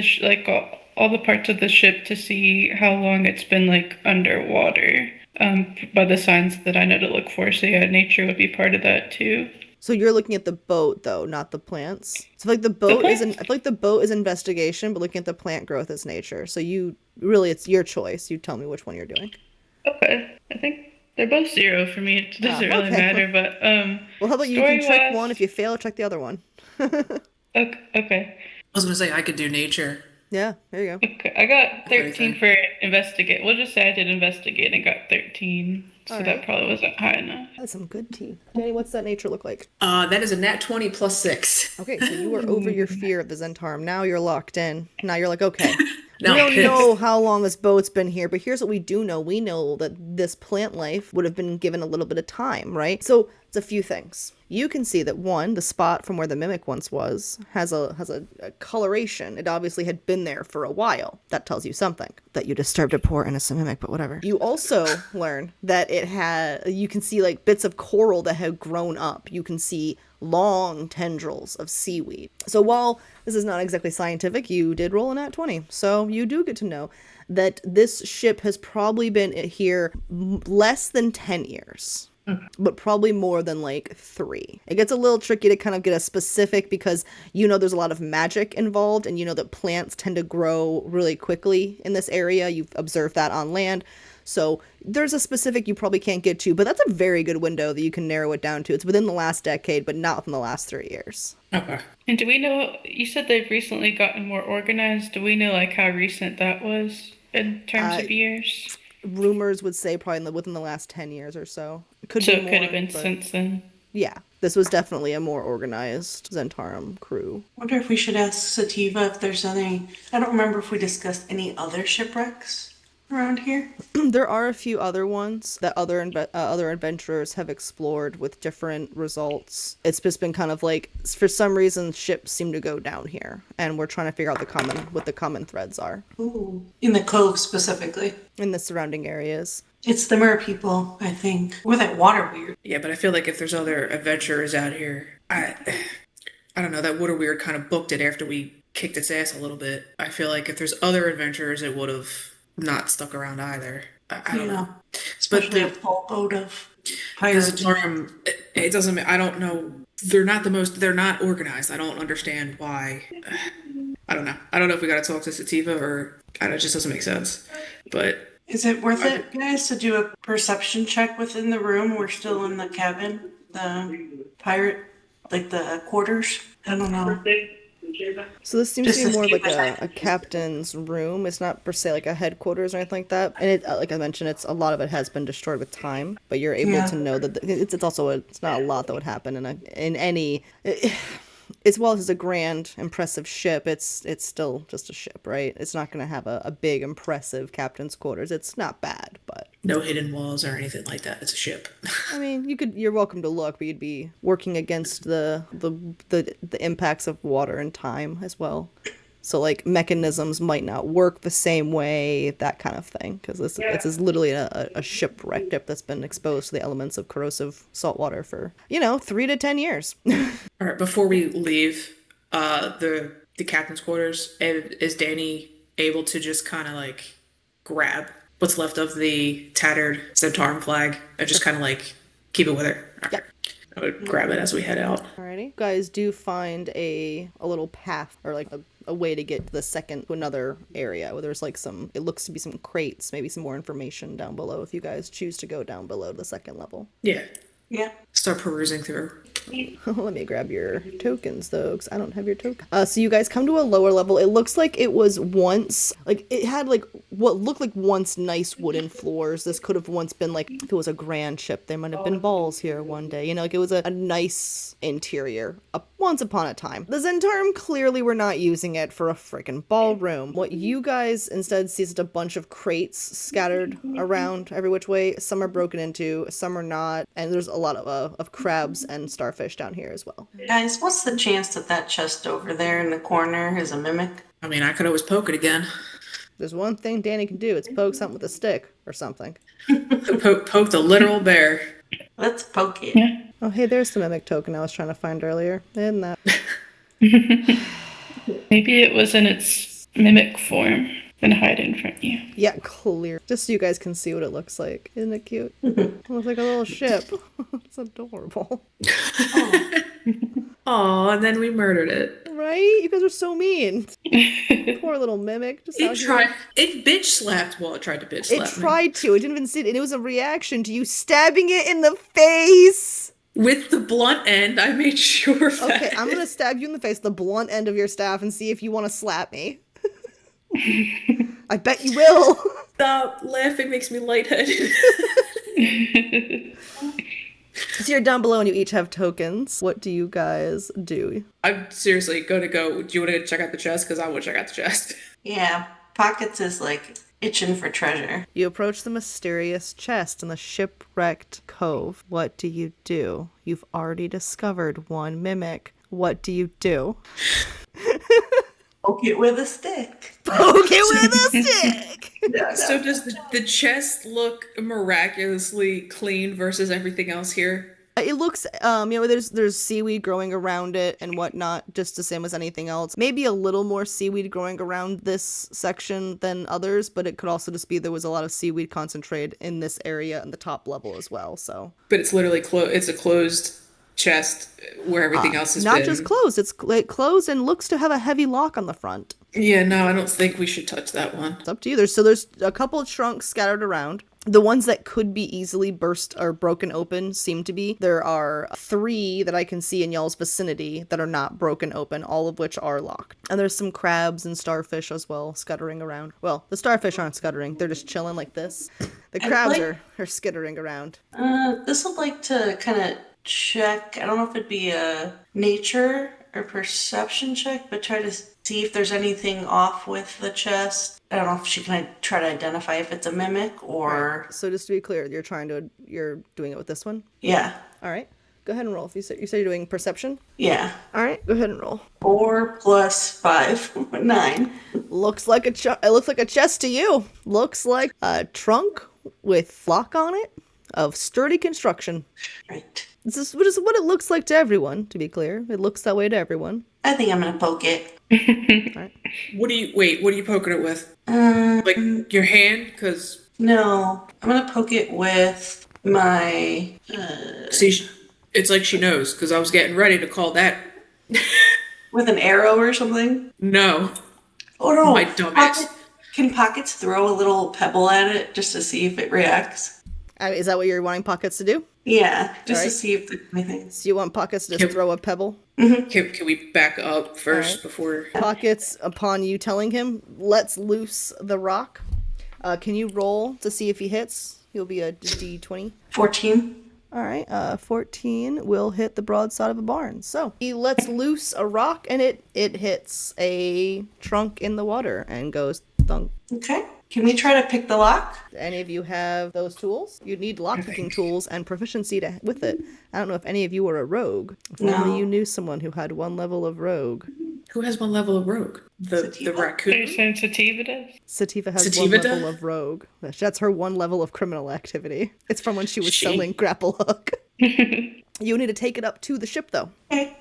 B: all the parts of the ship to see how long it's been like underwater. By the signs that I know to look for. So yeah, nature would be part of that too.
A: So you're looking at the boat though, not the plants. So like the boat I feel like the boat is investigation, but looking at the plant growth is nature. So it's your choice. You tell me which one you're doing.
B: Okay. I think they're both 0 for me. It doesn't really
A: okay.
B: matter, but
A: well, how about you can check one, if you fail, check the other one.
B: Okay.
D: I was gonna say I could do nature.
A: Yeah, there you go.
B: Okay. I got 13 for investigate. We'll just say I did investigate and got 13. So that probably wasn't high enough.
A: That's some good tea. Danny, what's that nature look like?
D: That is a nat 20 plus 6.
A: Okay, so you are over your fear of the Zentarum. Now you're locked in. Now you're like, okay.
D: No,
A: we don't know how long this boat's been here, but here's what we do know. We know that this plant life would have been given a little bit of time, right? So it's a few things. You can see that one, the spot from where the mimic once was has a coloration. It obviously had been there for a while. That tells you something. That you disturbed a poor innocent mimic, but whatever. You also learn that you can see like bits of coral that have grown up. You can see long tendrils of seaweed. So while this is not exactly scientific, you did roll a nat 20. So you do get to know that this ship has probably been here less than 10 years. But probably more than like 3. It gets a little tricky to kind of get a specific because there's a lot of magic involved and that plants tend to grow really quickly in this area. You've observed that on land. So there's a specific you probably can't get to, but that's a very good window that you can narrow it down to. It's within the last decade, but not within the last 3 years.
D: Okay.
B: And do we know, you said they've recently gotten more organized. Do we know like how recent that was in terms of years?
A: Rumors would say probably within the last 10 years or so.
B: It could have been since then.
A: Yeah, this was definitely a more organized Zentarum crew.
C: I wonder if we should ask Sativa if there's any. I don't remember if we discussed any other shipwrecks around here.
A: There are a few other ones that other adventurers have explored with different results. It's just been kind of like, for some reason, ships seem to go down here, and we're trying to figure out what the common threads are.
C: Ooh. In the cove specifically.
A: In the surrounding areas.
C: It's the mer people, I think. Or that water weird.
D: Yeah, but I feel like if there's other adventurers out here, I don't know, that water weird kind of booked it after we kicked its ass a little bit. I feel like if there's other adventurers, it would have not stuck around either. I don't know.
C: Especially a full boat of pirates.
D: The Zentarum, it doesn't. I don't know. They're not the most. They're not organized. I don't understand why. I don't know. I don't know if we got to talk to Sativa or it just doesn't make sense. But
C: Is it worth it, guys, to do a perception check within the room? We're still in the cabin, the pirate, like the quarters. I don't know.
A: So this seems
C: Just
A: to be
C: to
A: more
C: see
A: like
C: if there's
A: a captain's room. It's not per se like a headquarters or anything like that. And it, like I mentioned, it's a lot of it has been destroyed with time. But you're able to know that it's also it's not a lot that would happen in any. It's while it's a grand, impressive ship, it's still just a ship, right? It's not going to have a big, impressive captain's quarters. It's not bad, but
D: no hidden walls or anything like that. It's a ship.
A: I mean, you're welcome to look, but you'd be working against the impacts of water and time as well. So like mechanisms might not work the same way, that kind of thing, because it's literally a shipwreck ship that's been exposed to the elements of corrosive salt water for 3 to 10 years.
D: All right. Before we leave, the captain's quarters, is Danny able to just kind of like grab what's left of the tattered Centauran flag and just kind of like keep it with her?
A: Yeah.
D: I would grab it as we head out.
A: Alrighty. You guys do find a little path or like a way to get to another area where there's like it looks to be some crates, maybe some more information down below if you guys choose to go down below to the second level.
D: Yeah.
C: Yeah.
D: Start perusing through.
A: Let me grab your tokens though, because I don't have your token. So you guys come to a lower level. It looks like it was once, like it had like what looked like once nice wooden floors. This could have once been like, if it was a grand ship, there might have been balls here one day. Like it was a nice interior once upon a time. The Zentarum clearly were not using it for a freaking ballroom. What you guys instead see is just a bunch of crates scattered around every which way. Some are broken into, some are not, and there's a lot of crabs and starfish down here as well.
C: Guys, what's the chance that chest over there in the corner is a mimic?
D: I mean, I could always poke it again.
A: There's one thing Danny can do. It's poke something with a stick or something.
D: Poke the literal bear.
C: Let's poke it.
B: Yeah.
A: Oh, hey, there's the mimic token I was trying to find earlier. Isn't that?
B: Maybe it was in its mimic form and hiding from you.
A: Yeah, clear. Just so you guys can see what it looks like. Isn't it cute? It looks like a little ship. It's adorable.
D: Oh, and then we murdered it.
A: Right? You guys are so mean. Poor little mimic. Just out here.
D: It bitch slapped. Well, it tried to bitch slap
A: It tried to. It didn't even see it. And it was a reaction to you stabbing it in the face.
D: With the blunt end, I made sure of that.
A: Okay, I'm going to stab you in the face, the blunt end of your staff, and see if you want to slap me. I bet you will.
D: Stop laughing, makes me lightheaded.
A: So you're down below and you each have tokens. What do you guys do?
D: I'm seriously going to go. Do you want to check out the chest? Because I will check out the chest.
C: Yeah, Pockets is like itching for treasure.
A: You approach the mysterious chest in the shipwrecked cove. What do you do? You've already discovered one mimic. What do you do?
C: Poke it with a stick.
A: Poke it with a stick!
C: No.
D: So does the chest look miraculously clean versus everything else here?
A: It looks, there's seaweed growing around it and whatnot, just the same as anything else. Maybe a little more seaweed growing around this section than others, but it could also just be there was a lot of seaweed concentrated in this area in the top level as well, so.
D: But it's literally it's a closed chest where everything else is
A: not just closed, it closed and looks to have a heavy lock on the front.
D: Yeah, no, I don't think we should touch that one.
A: It's up to you. There's a couple of trunks scattered around. The ones that could be easily burst or broken open seem to be. There are 3 that I can see in y'all's vicinity that are not broken open, all of which are locked. And there's some crabs and starfish as well scuttering around. Well, the starfish aren't scuttering. They're just chilling like this. The crabs are skittering around.
C: This would like to kind of check. I don't know if it'd be a nature or perception check, but try to see if there's anything off with the chest. I don't know if she can try to identify if it's a mimic or...
A: Right. So just to be clear, you're doing it with this one?
C: Yeah.
A: All right. Go ahead and roll. If you say you're doing perception?
C: Yeah.
A: All right. Go ahead and roll.
C: 4 + 5, 9.
A: Looks like it looks like a chest to you. Looks like a trunk with lock on it of sturdy construction.
C: Right.
A: This is what it looks like to everyone, to be clear. It looks that way to everyone.
C: I think I'm going to poke it.
A: All right.
D: What are you poking it with? Like your hand? Because...
C: No. I'm going to poke it with my...
D: It's like she knows, because I was getting ready to call that.
C: With an arrow or something?
D: No.
C: Oh no!
D: My dumbass.
C: Can Pockets throw a little pebble at it just to see if it reacts?
A: Is that what you're wanting Pockets to do?
C: Yeah, just to
A: Alright.
C: see if there's anything.
A: So you want Pockets to just throw a pebble?
D: Can we back up first
A: Alright.
D: before...
A: Pockets, upon you telling him, lets loose the rock. Can you roll to see if he hits? He'll be a D20.
C: 14.
A: All right, 14 will hit the broadside of a barn. So he lets loose a rock, and it hits a trunk in the water and goes thunk.
C: Okay. Can we try to pick the lock?
A: Do any of you have those tools? You need lockpicking tools and proficiency with it. I don't know if any of you are a rogue. If only you knew someone who had 1 level of rogue.
D: Who has 1 level of rogue? The
C: Sativa?
B: Are you
D: raccoon?
B: saying Sativa does?
A: Sativa has
D: Sativa
A: 1 level
D: does?
A: of rogue. That's her 1 level of criminal activity. It's from when she was
D: She-
A: selling grapple hook. You need to take it up to the ship, though.
C: Okay.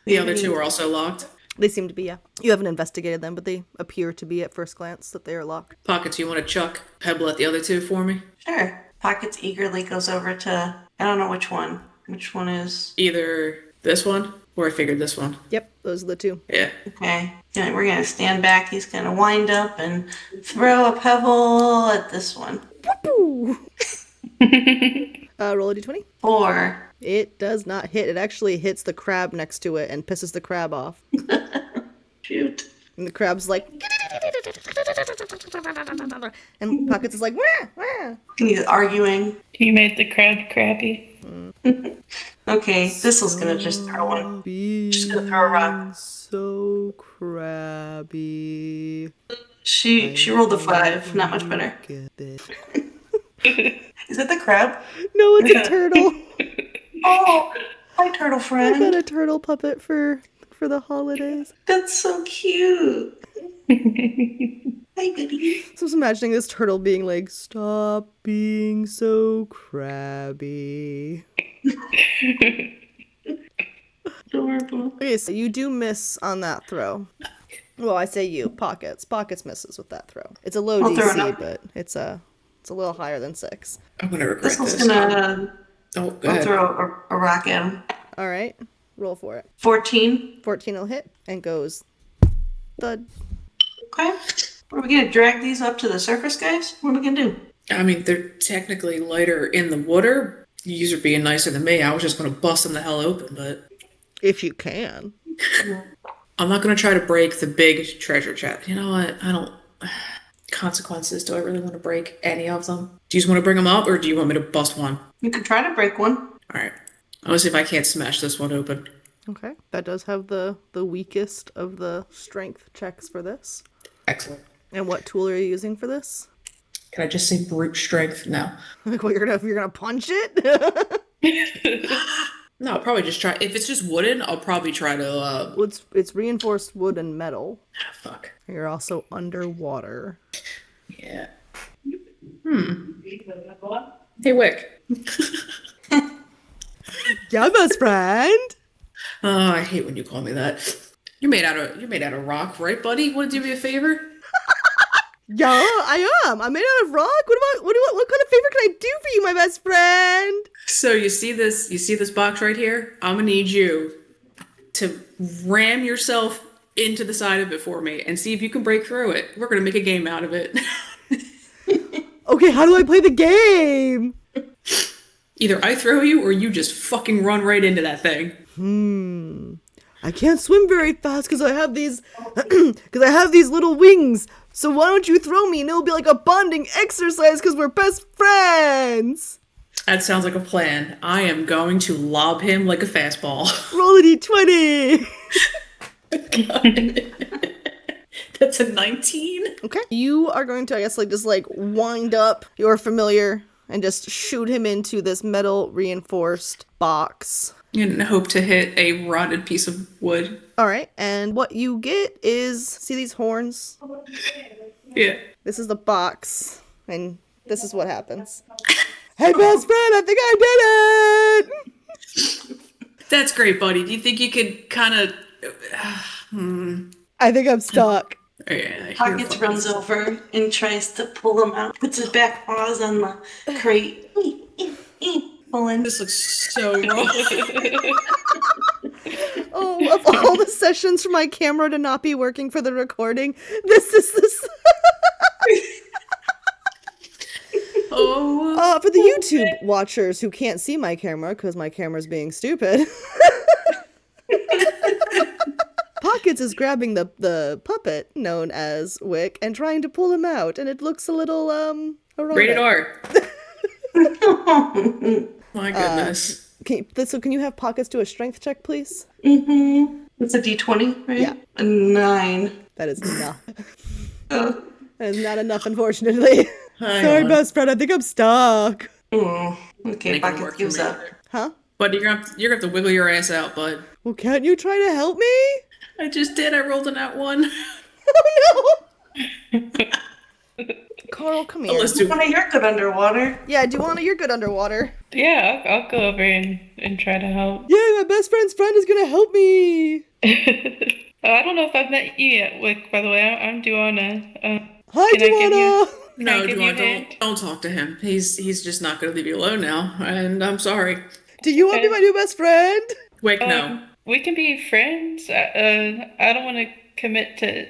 D: The other 2 are also locked.
A: They seem to be, yeah. You haven't investigated them, but they appear to be at first glance that they are locked.
D: Pockets, you want to chuck Pebble at the other 2 for me?
C: Sure. Pockets eagerly goes over to, I don't know which one. Which one is?
D: Either this one, or I figured this one.
A: Yep, those are the 2.
D: Yeah.
C: Okay. Yeah, we're going to stand back. He's going to wind up and throw a pebble at this one.
A: Roll a d20.
C: 4.
A: It does not hit. It actually hits the crab next to it and pisses the crab off.
C: Shoot.
A: And the crab's like... And Pockets is like... Wah, wah.
C: He's arguing.
B: You made the crab crabby.
C: Okay, Thistle's going to just throw one. Just going to throw a rock.
A: So crabby.
C: She rolled a 5. Not much better. Is that the crab?
A: No, it's a turtle.
C: Oh, hi, turtle
A: I got
C: friend.
A: a turtle puppet for the holidays.
C: That's so cute. Hi, goodie.
A: So I was imagining this turtle being like, "Stop being so crabby."
C: Adorable.
A: Okay, so you do miss on that throw. Well, I say you. Pockets. Pockets misses with that throw. It's a low
C: I'll throw it
A: DC,
C: up.
A: but it's a little higher than 6.
D: I'm going to regret
C: Thistle's
D: this.
C: gonna
D: Oh, go
C: I'll
D: ahead.
C: throw a rock at him.
A: All right, roll for it.
C: 14.
A: 14 will hit and goes thud.
C: Okay. Are we gonna drag these up to the surface, guys? What are we gonna do?
D: I mean, they're technically lighter in the water. You are being nicer than me. I was just going to bust them the hell open, but
A: If you can.
D: I'm not going to try to break the big treasure chest. You know what? I don't... Consequences. Do I really want to break any of them? Do you just want to bring them up, or do you want me to bust one?
C: You could try to break one.
D: All right. I'm going to see if I can't smash this one open.
A: Okay, that does have the weakest of the strength checks for this.
D: Excellent.
A: And what tool are you using for this?
D: Can I just say brute strength? No.
A: Like, well, you're gonna punch it?
D: No, I'll probably just try. If it's just wooden, I'll probably try to,
A: Well, it's reinforced wood and metal.
D: fuck.
A: You're also underwater.
D: Yeah. Hey, Wick.
A: Yeah, best friend.
D: Oh, I hate when you call me that. You're made out of rock, right, buddy? Want to do me a favor?
A: Yeah, I am. I'm made out of rock. What kind of favor can I do for you, my best friend?
D: So you see this box right here? I'm gonna need you to ram yourself into the side of it for me and see if you can break through it. We're gonna make a game out of it.
A: Okay, how do I play the game?
D: Either I throw you or you just fucking run right into that thing.
A: I can't swim very fast because I have these little wings. So why don't you throw me and it'll be like a bonding exercise because we're best friends.
D: That sounds like a plan. I am going to lob him like a fastball.
A: Roll a d20.
D: That's a 19.
A: Okay. You are going to, I guess, just wind up your familiar and just shoot him into this metal reinforced box.
D: And hope to hit a rotted piece of wood.
A: All right. And what you get is, see these horns?
D: Yeah.
A: This is the box. And this is what happens. Hey, best friend, I think I did it!
D: That's great, buddy. Do you think you could kind of...
A: I think I'm stuck.
D: Yeah,
C: Pockets runs over and tries to pull him out. Puts his back paws on the crate. Pulling.
D: This looks so wrong.
A: Oh, of all the sessions for my camera to not be working for the recording, this is this.
D: Oh.
A: For the YouTube watchers who can't see my camera because my camera's being stupid. Pockets is grabbing the puppet known as Wick and trying to pull him out, and it looks a little erotic.
D: Rated R. My goodness.
A: Can you have Pockets do a strength check, please?
C: It's a D20, right?
A: Yeah.
C: A 9.
A: That is not. That is not enough, unfortunately.
D: Hang
A: Sorry,
D: on.
A: best friend. I think I'm stuck.
C: Okay,
D: Ain't gonna
C: Bucket
D: work for
C: gives
D: me
C: up.
D: either.
A: Huh?
D: But you're gonna have to wiggle your ass out, bud.
A: Well, can't you try to help me?
D: I just did. I rolled an at one.
A: Oh no! Carl, come here.
D: Let's do.
C: You're good underwater.
A: Yeah, do you want to? You're good underwater.
B: Yeah, I'll go over and try to help.
A: Yeah, my best friend's friend is gonna help me.
B: I don't know if I've met you yet, Wick, by the way. I'm Duana.
A: Hi,
B: Can I give you-
A: Duana.
D: No,
B: give you a hand?
D: don't talk to him. He's just not gonna leave you alone now, and I'm sorry.
A: Do you want to be my new best friend?
D: Wait, no.
B: We can be friends. I don't want to commit to.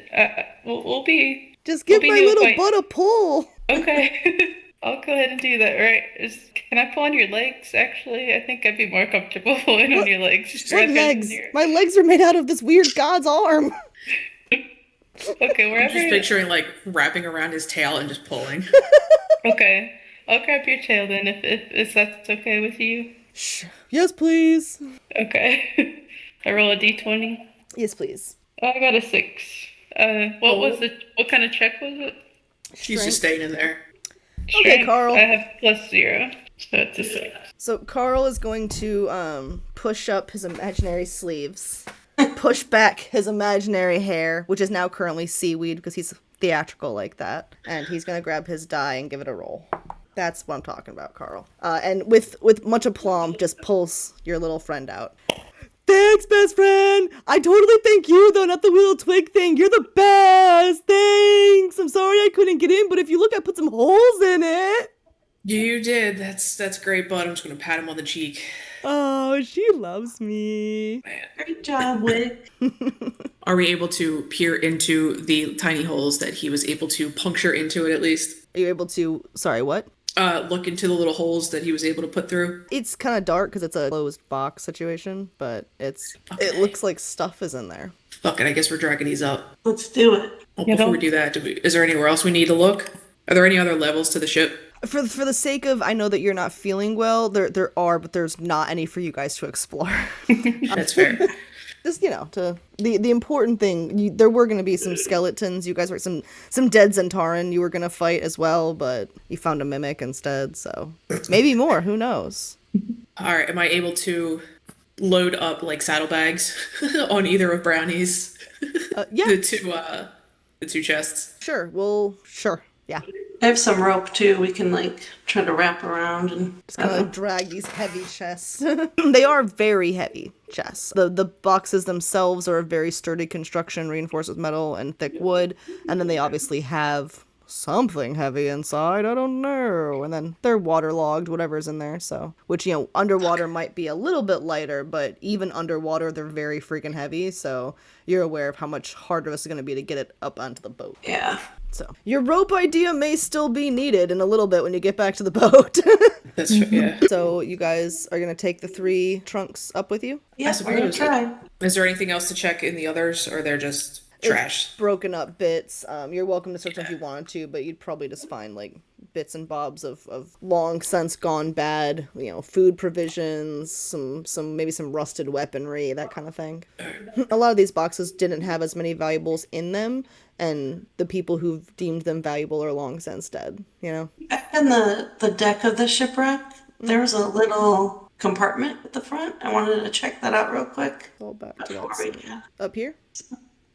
B: We'll be.
A: Just give
B: We'll
A: my
B: be
A: little
B: fine.
A: butt a pull.
B: Okay. I'll go ahead and do that. Right? Can I pull on your legs? Actually, I think I'd be more comfortable pulling on your legs.
A: What
B: rather than
A: legs?
B: your-
A: My legs are made out of this weird god's arm.
B: Okay,
D: I'm
B: wherever.
D: just picturing like wrapping around his tail and just pulling.
B: Okay, I'll grab your tail then, if that's okay with you.
A: Shh. Yes, please.
B: Okay. I roll a d20.
A: Yes, please.
B: Oh, I got a 6. What kind of check was it?
D: She's just staying in there.
A: Okay, Carl.
B: I have +0, so it's a 6.
A: So Carl is going to push up his imaginary sleeves, push back his imaginary hair, which is now currently seaweed because he's theatrical like that, and he's gonna grab his die and give it a roll. That's what I'm talking about, Carl. And with much aplomb, just pulls your little friend out. Thanks, best friend. I totally thank you, though, not the little twig thing. You're the best. Thanks. I'm sorry I couldn't get in, but if you look, I put some holes in it.
D: You did. That's great, bud. I'm just gonna pat him on the cheek.
A: Oh, she loves me.
C: Great job, Wick.
D: Are we able to peer into the tiny holes that he was able to puncture into it at least?
A: Are you able to, sorry, what?
D: Look into the little holes that he was able to put through.
A: It's kind of dark because it's a closed box situation, but it looks like stuff is in there.
D: Fuck it, I guess we're dragging these up.
C: Let's do it.
D: Well,
B: Yeah,
D: before
B: don't-
D: we do that, is there anywhere else we need to look? Are there any other levels to the ship?
A: For the sake of, I know that you're not feeling well, there are, but there's not any for you guys to explore.
D: That's fair.
A: Just, to the important thing, there were going to be some skeletons. You guys were some dead Zentaran you were going to fight as well, but you found a mimic instead, so maybe more. Who knows?
D: All right, am I able to load up like saddlebags on either of Brownie's?
A: Yeah,
D: The two chests.
A: sure. Well, sure. Yeah.
C: I have some rope too. We can try to wrap around and
A: Just kind of drag these heavy chests. They are very heavy chests. The boxes themselves are a very sturdy construction, reinforced with metal and thick wood. And then they obviously have something heavy inside. I don't know. And then they're waterlogged, whatever's in there. So, which, underwater might be a little bit lighter, but even underwater, they're very freaking heavy. So you're aware of how much harder this is going to be to get it up onto the boat.
C: yeah.
A: So your rope idea may still be needed in a little bit when you get back to the boat.
D: That's yeah.
A: So you guys are going to take the 3 trunks up with you?
C: Yes, we're gonna try.
D: Is there anything else to check in the others, or they're just trash?
A: Broken up bits. You're welcome to search them if you wanted to, but you'd probably just find bits and bobs of long since gone bad, food provisions, maybe some rusted weaponry, that kind of thing. A lot of these boxes didn't have as many valuables in them, and the people who've deemed them valuable are long since dead,
C: Back in the deck of the shipwreck, there was a little compartment at the front. I wanted to check that out real quick.
A: All back to
C: Before
A: that
C: we-
A: side. Up here?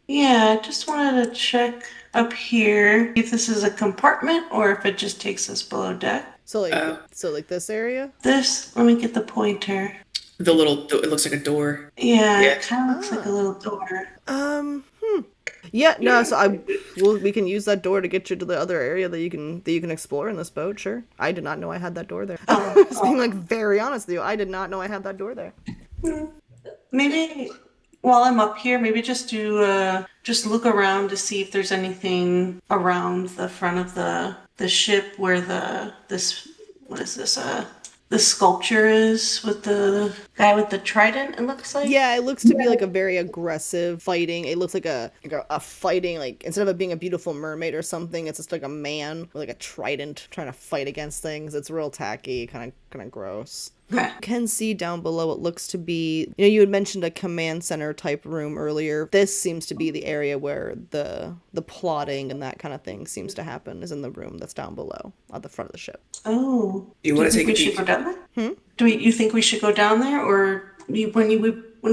C: Yeah, I just wanted to check up here if this is a compartment or if it just takes us below deck.
A: So like this area?
C: Let me get the pointer.
D: It looks like a door.
C: Yeah,
D: Yeah.
C: it kind of looks like a little door.
A: Yeah, no, so Well, we can use that door to get you to the other area that you can explore in this boat. Sure. I did not know I had that door there. Just being like very honest with you, I did not know I had that door there.
C: Maybe while I'm up here, maybe just do just look around to see if there's anything around the front of the ship where this what is this the sculpture is with the guy with the trident. It looks like.
A: Yeah, it looks to be like a very aggressive fighting. It looks like a fighting, like instead of it being a beautiful mermaid or something, it's just like a man with like a trident trying to fight against things. It's real tacky, kind of gross.
C: Okay.
A: You can see down below it looks to be, you had mentioned a command center type room earlier. This seems to be the area where the plotting and that kind of thing seems to happen, is in the room that's down below at the front of the ship.
C: Oh.
D: You want to take a
C: we should
D: peek?
C: go down there? You think we should go down there, or when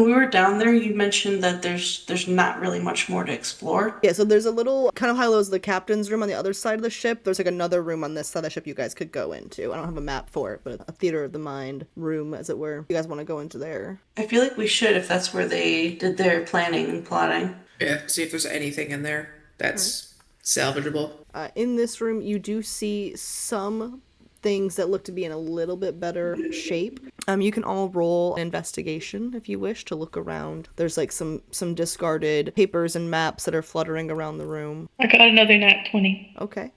C: we were down there, you mentioned that there's not really much more to explore.
A: Yeah, so there's a little, kind of how there's the captain's room on the other side of the ship. There's like another room on this side of the ship you guys could go into. I don't have a map for it, but a theater of the mind room, as it were. You guys want to go into there?
C: I feel like we should, if that's where they did their planning and plotting.
D: Yeah, see if there's anything in there that's salvageable.
A: In this room, you do see some things that look to be in a little bit better shape. You can all roll an investigation if you wish to look around. There's like some discarded papers and maps that are fluttering around the room.
B: I got another nat 20.
A: Okay.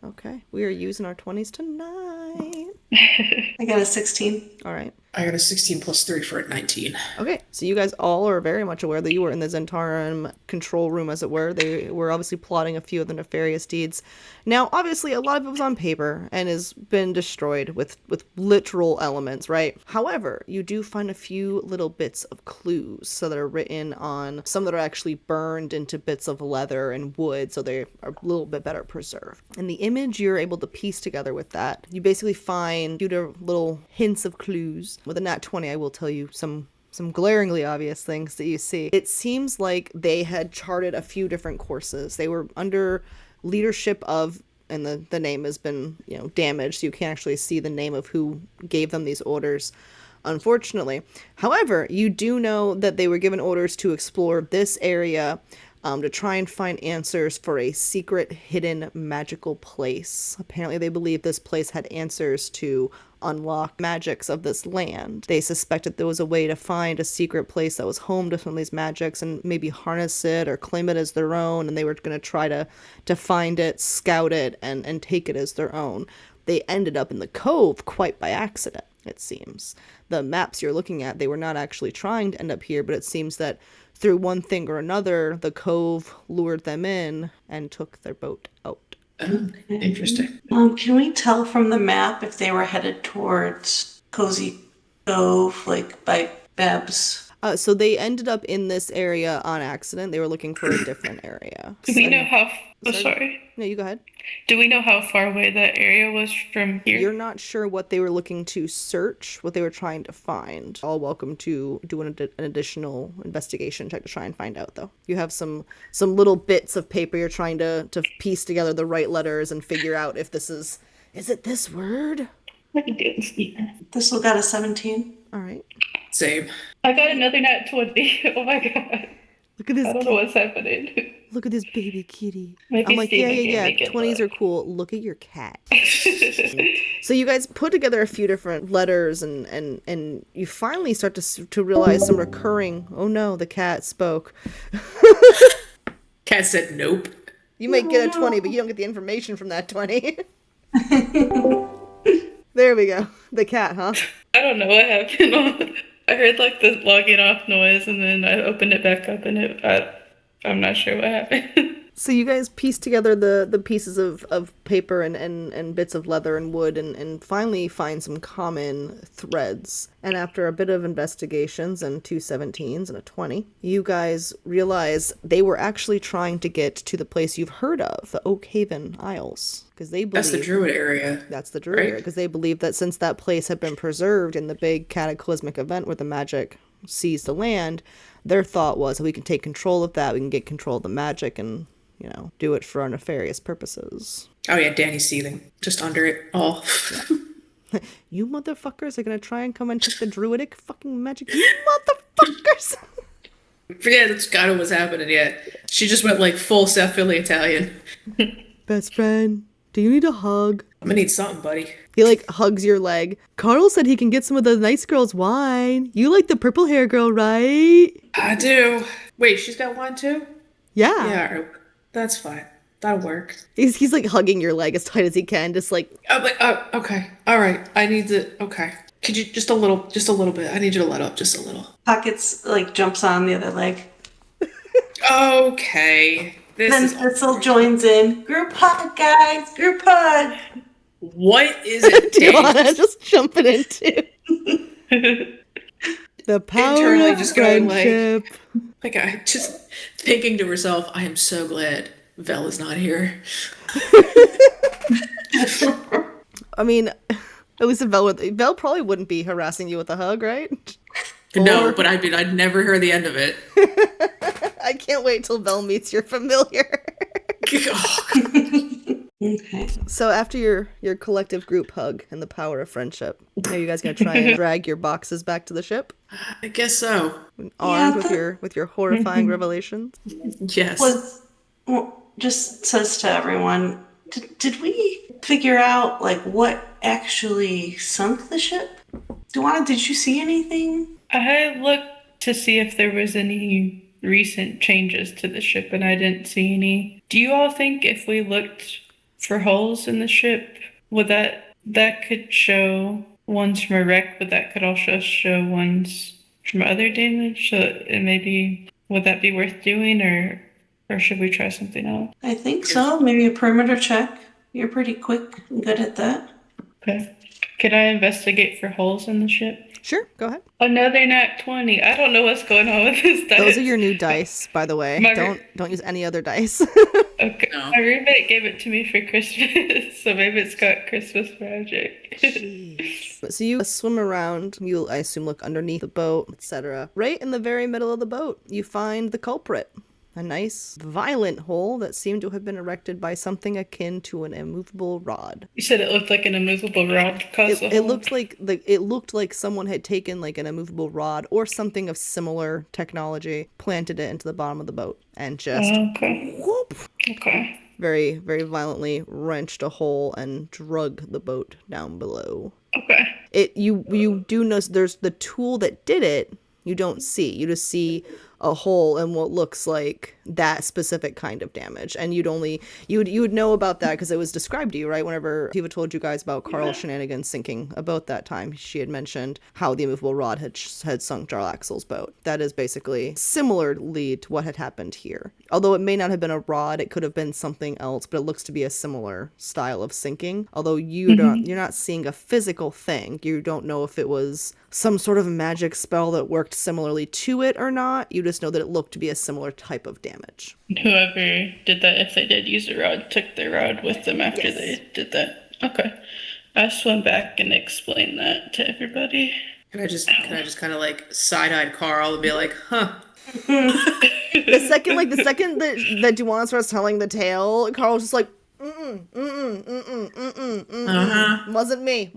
A: We are using our 20s tonight.
C: I got a 16.
A: All right.
D: I got a 16 plus 3 for a 19.
A: Okay, so you guys all are very much aware that you were in the Zentarum control room, as it were. They were obviously plotting a few of the nefarious deeds. Now, obviously, a lot of it was on paper and has been destroyed with literal elements, right? However, you do find a few little bits of clues, so that are written on, some that are actually burned into bits of leather and wood, so they are a little bit better preserved. And the image you're able to piece together with that, you basically find little hints of clues. With a nat 20, I will tell you some glaringly obvious things that you see. It seems like they had charted a few different courses. They were under leadership of, and the name has been, damaged, so you can't actually see the name of who gave them these orders, unfortunately. However, you do know that they were given orders to explore this area, to try and find answers for a secret, hidden, magical place. Apparently, they believe this place had answers to unlock magics of this land. They suspected there was a way to find a secret place that was home to some of these magics and maybe harness it or claim it as their own, and they were going to try to find it, scout it, and take it as their own. They ended up in the cove quite by accident, it seems. The maps you're looking at, they were not actually trying to end up here, but it seems that through one thing or another, the cove lured them in and took their boat out.
D: Interesting.
C: Can we tell from the map if they were headed towards Cozy Cove, like by Beb's?
A: So they ended up in this area on accident. They were looking for a different area.
B: Do we know how... sorry.
A: No, you go ahead.
B: Do we know how far away that area was from here?
A: You're not sure what they were looking to search, what they were trying to find. All welcome to do an additional investigation check to try and find out, though. You have some little bits of paper you're trying to piece together the right letters and figure out if this is it this word?
B: I can do it, Stephen.
C: This one got a 17.
A: All right.
D: Same.
B: I got another nat 20. Oh my god.
A: Look at this.
B: I don't know what's happening.
A: Look at this baby kitty.
B: Maybe
A: I'm like,
B: Steven
A: yeah.
B: can make it
A: 20s
B: look.
A: are cool. Look at your cat. So you guys put together a few different letters and you finally start to realize some recurring, oh no, the cat spoke.
D: Cat said nope.
A: You might get a 20, but you don't get the information from that 20. There we go. The cat, huh?
B: I don't know what happened. I heard like the logging off noise and then I opened it back up and I'm not sure what happened.
A: So you guys piece together the pieces of paper and bits of leather and wood and finally find some common threads. And after a bit of investigations and 2 17s and a 20, you guys realize they were actually trying to get to the place you've heard of, the Oakhaven Isles. Because they believe...
D: That's the Druid area.
A: That's the Druid area. Because they believe that since that place had been preserved in the big cataclysmic event where the magic seized the land, their thought was that we can take control of that, we can get control of the magic and... do it for our nefarious purposes.
D: Oh yeah, Danny's seething. Just under it all.
A: You motherfuckers are gonna try and come and take the druidic fucking magic. You motherfuckers!
D: Yeah, that's kind of what's happening. Yeah, she just went like full South Philly Italian.
A: Best friend, do you need a hug?
D: I'm gonna need something, buddy.
A: He like hugs your leg. Carl said he can get some of the nice girl's wine. You like the purple hair girl, right?
D: I do. Wait, she's got wine too?
A: Yeah.
D: Yeah, that's fine. That'll work.
A: He's like hugging your leg as tight as he can, just like.
D: I'm like, oh, okay, all right. I need to. Okay, could you just a little bit? I need you to let up just a little.
C: Pockets like jumps on the other leg.
D: Okay,
C: Then Thistle joins in. Group hug, guys. Group hug.
D: What is it?
A: Do you want to just jump it into? The power
D: Internally
A: of
D: just going
A: friendship.
D: like I just thinking to herself, I am so glad Vel is not here.
A: I mean, at least if Vel probably wouldn't be harassing you with a hug, right?
D: No, but I'd never heard the end of it.
A: I can't wait till Vel meets your familiar.
C: Okay.
A: So after your collective group hug and the power of friendship, are you guys gonna try and drag your boxes back to the ship,
D: I guess so.
A: armed with your horrifying revelations?
D: Yes.
C: Just says to everyone, did we figure out like what actually sunk the ship? Duana, did you see anything?
B: I looked to see if there was any recent changes to the ship, and I didn't see any. Do you all think if we looked for holes in the ship, would that could show ones from a wreck, but that could also show ones from other damage? So it maybe would that be worth doing, or should we try something else?
C: I think so. Maybe a perimeter check. You're pretty quick and good at that.
B: Okay. Could I investigate for holes in the ship?
A: Sure, go ahead.
B: Another nat 20. I don't know what's going on with this dice.
A: Those are your new dice, by the way. Don't use any other dice.
B: Okay.
D: No.
B: My roommate gave it to me for Christmas, so maybe it's got Christmas magic.
A: So you swim around, you, I assume, look underneath the boat, etc. Right in the very middle of the boat, you find the culprit. A nice, violent hole that seemed to have been erected by something akin to an immovable rod.
B: You said it looked like an immovable rod caused the
A: It
B: hole?
A: looked like someone had taken like an immovable rod or something of similar technology, planted it into the bottom of the boat, and just
B: Okay.
A: whoop,
B: Okay.
A: very, very violently wrenched a hole and drug the boat down below.
B: Okay.
A: You do notice there's the tool that did it. You don't see. You just see a hole in what looks like that specific kind of damage, and you would know about that because it was described to you, right? Whenever Tiva told you guys about Carl's shenanigans sinking about that time, she had mentioned how the immovable rod had sunk Jarlaxle's boat. That is basically similarly to what had happened here. Although it may not have been a rod, it could have been something else, but it looks to be a similar style of sinking. Although you're not seeing a physical thing. You don't know if it was some sort of magic spell that worked similarly to it or not. You just know that it looked to be a similar type of damage.
B: Whoever did that, if they did use a rod, took their rod with them after
A: Yes.
B: they did that. Okay. I swim back and explain that to everybody.
D: Can I just kind of like side-eyed Carl and be like, huh?
A: The second that Duana starts telling the tale, Carl's just like, wasn't me.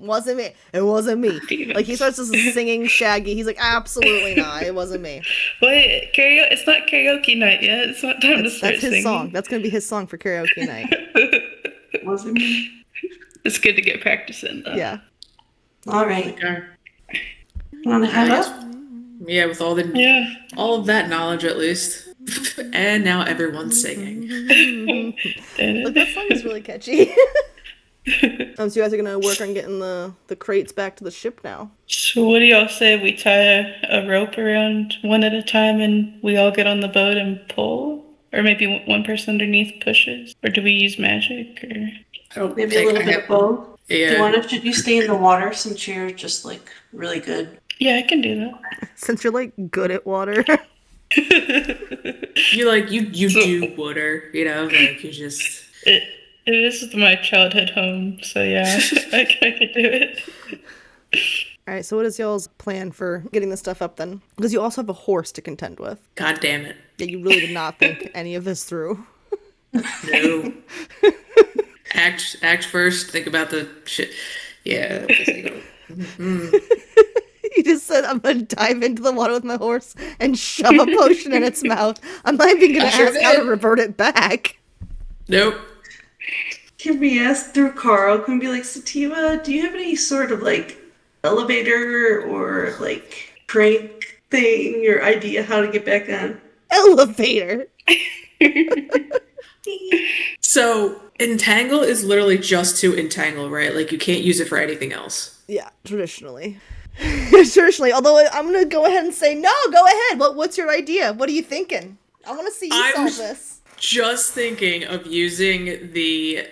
A: It wasn't me. Like he starts just singing Shaggy. He's like, absolutely not. It wasn't me.
B: Wait, karaoke? It's not karaoke night yet. It's not time to start
A: That's his
B: singing.
A: song. That's gonna be his song for karaoke night.
C: Was it me?
B: It's good to get practice in, though.
A: Yeah.
C: All right.
D: Okay.
C: You want to head up?
D: Yeah, with all of that knowledge at least. And now everyone's singing.
A: Look, that song is really catchy. So you guys are gonna work on getting the crates back to the ship now.
B: So what do y'all say we tie a rope around one at a time and we all get on the boat and pull? Or maybe one person underneath pushes? Or do we use magic? Or
D: I don't
C: Maybe a
D: think
C: little
D: I
C: bit
D: have-
C: of both.
D: Yeah.
C: Duana, should you stay in the water since you're just like really good?
B: yeah, I can do that.
A: Since you're like good at water.
D: You do water, you know, like you just.
B: It is my childhood home, so yeah, I could do it.
A: All right. So what is y'all's plan for getting this stuff up then? Because you also have a horse to contend with.
D: God damn it.
A: Yeah, you really did not think any of this through.
D: No. Act first. Think about the shit. Yeah.
A: You just said, I'm gonna dive into the water with my horse and shove a potion in its mouth. I'm not even gonna
D: sure
A: ask how to
D: did.
A: revert it back.
D: Nope.
C: Can we ask through Carl? Can we be like, Sativa, do you have any sort of like elevator or like prank thing or idea how to get back on?
A: Elevator.
D: So entangle is literally just to entangle, right? Like you can't use it for anything else.
A: Yeah, traditionally. Traditionally, although I'm gonna go ahead and say, no, go ahead. What's your idea? What are you thinking? I want to see you solve this.
D: Just thinking of using the,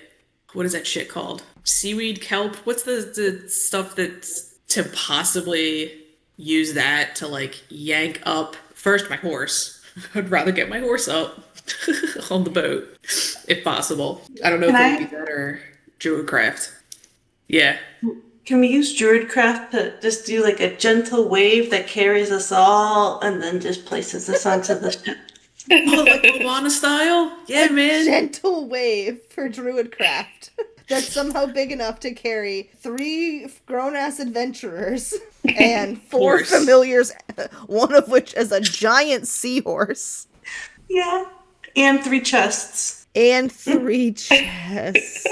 D: what is that shit called? Seaweed kelp? What's the stuff that's to possibly use that to like yank up first my horse. I'd rather get my horse up on the boat if possible. I don't know if it would be that or Druidcraft. Yeah.
C: Can we use Druidcraft to just do like a gentle wave that carries us all and then just places us onto the ship?
D: Oh, like Moana style? Yeah, man.
A: Gentle wave for Druidcraft. That's somehow big enough to carry 3 grown-ass adventurers and 4
D: Horse.
A: familiars, one of which is a giant seahorse.
C: Yeah. And 3 chests.
A: And 3 chests.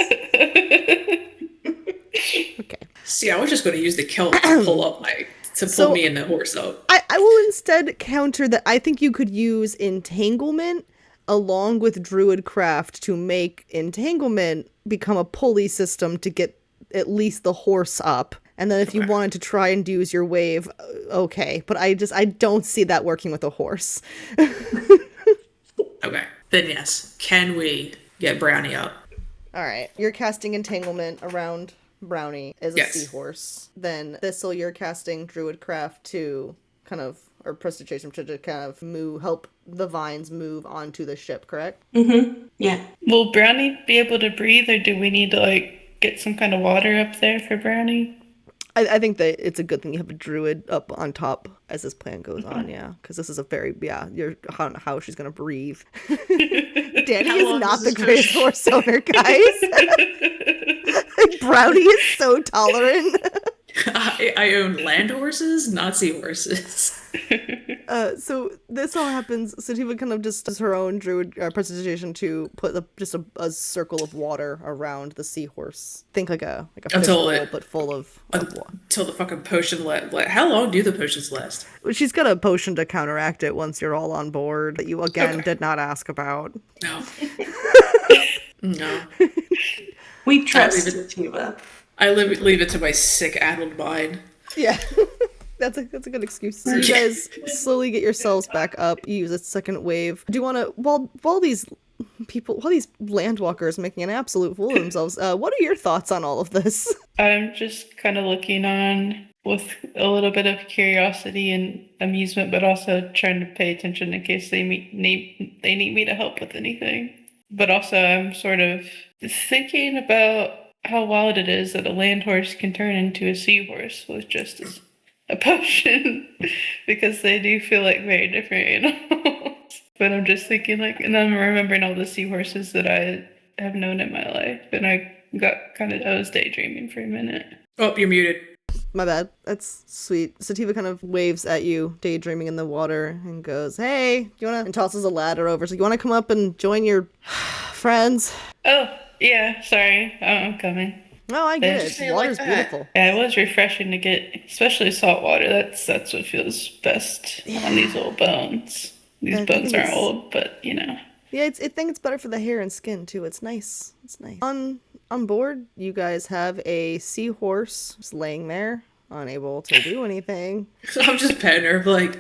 A: Okay.
D: See, I was just going to use the kelp to pull me and the horse up.
A: I will instead counter that I think you could use entanglement along with Druidcraft to make entanglement become a pulley system to get at least the horse up. And then if you wanted to try and use your wave, okay. But I don't see that working with a horse.
D: Okay. Then yes. Can we get Brownie up?
A: All right. You're casting entanglement around Brownie as a seahorse. Then Thistle, you're casting Druidcraft to kind of, or Prestigitation to kind of help the vines move onto the ship, correct?
C: Mm-hmm. Yeah.
B: Will Brownie be able to breathe, or do we need to like get some kind of water up there for Brownie?
A: I think that it's a good thing you have a druid up on top as this plan goes on, yeah. Because this is a very, how she's going to breathe. Danny is not the greatest horse owner, guys. Brownie is so tolerant.
D: I own land horses, not seahorses.
A: So this all happens. Sativa kind of just does her own druid presentation to put just a circle of water around the seahorse. Think like a fish bowl, but full of water.
D: Until the fucking potion how long do the potions last?
A: She's got a potion to counteract it once you're all on board that you again did not ask about.
D: No. No.
C: We trust Sativa.
D: I leave it to my sick addled mind.
A: Yeah. That's a good excuse. So you guys slowly get yourselves back up. You use a second wave. Do you want to, while these landwalkers making an absolute fool of themselves, what are your thoughts on all of this?
B: I'm just kind of looking on with a little bit of curiosity and amusement, but also trying to pay attention in case they need me to help with anything. But also I'm sort of thinking about how wild it is that a land horse can turn into a seahorse with just a potion, because they do feel like very different animals. But I'm just thinking and I'm remembering all the seahorses that I have known in my life, and I was daydreaming for a minute.
D: Oh, you're muted.
A: My bad. That's sweet. Sativa kind of waves at you, daydreaming in the water, and goes, "Hey, and tosses a ladder over. So you want to come up and join your friends?"
B: Oh, yeah. Sorry, I'm coming.
A: No, I get it. Water's beautiful.
B: Yeah, it was refreshing to get, especially salt water. That's what feels best on these old bones. These bones aren't old, but
A: Yeah, I think it's better for the hair and skin too. It's nice. It's nice. On board, you guys have a seahorse just laying there, unable to do anything.
D: I'm just petting her, like,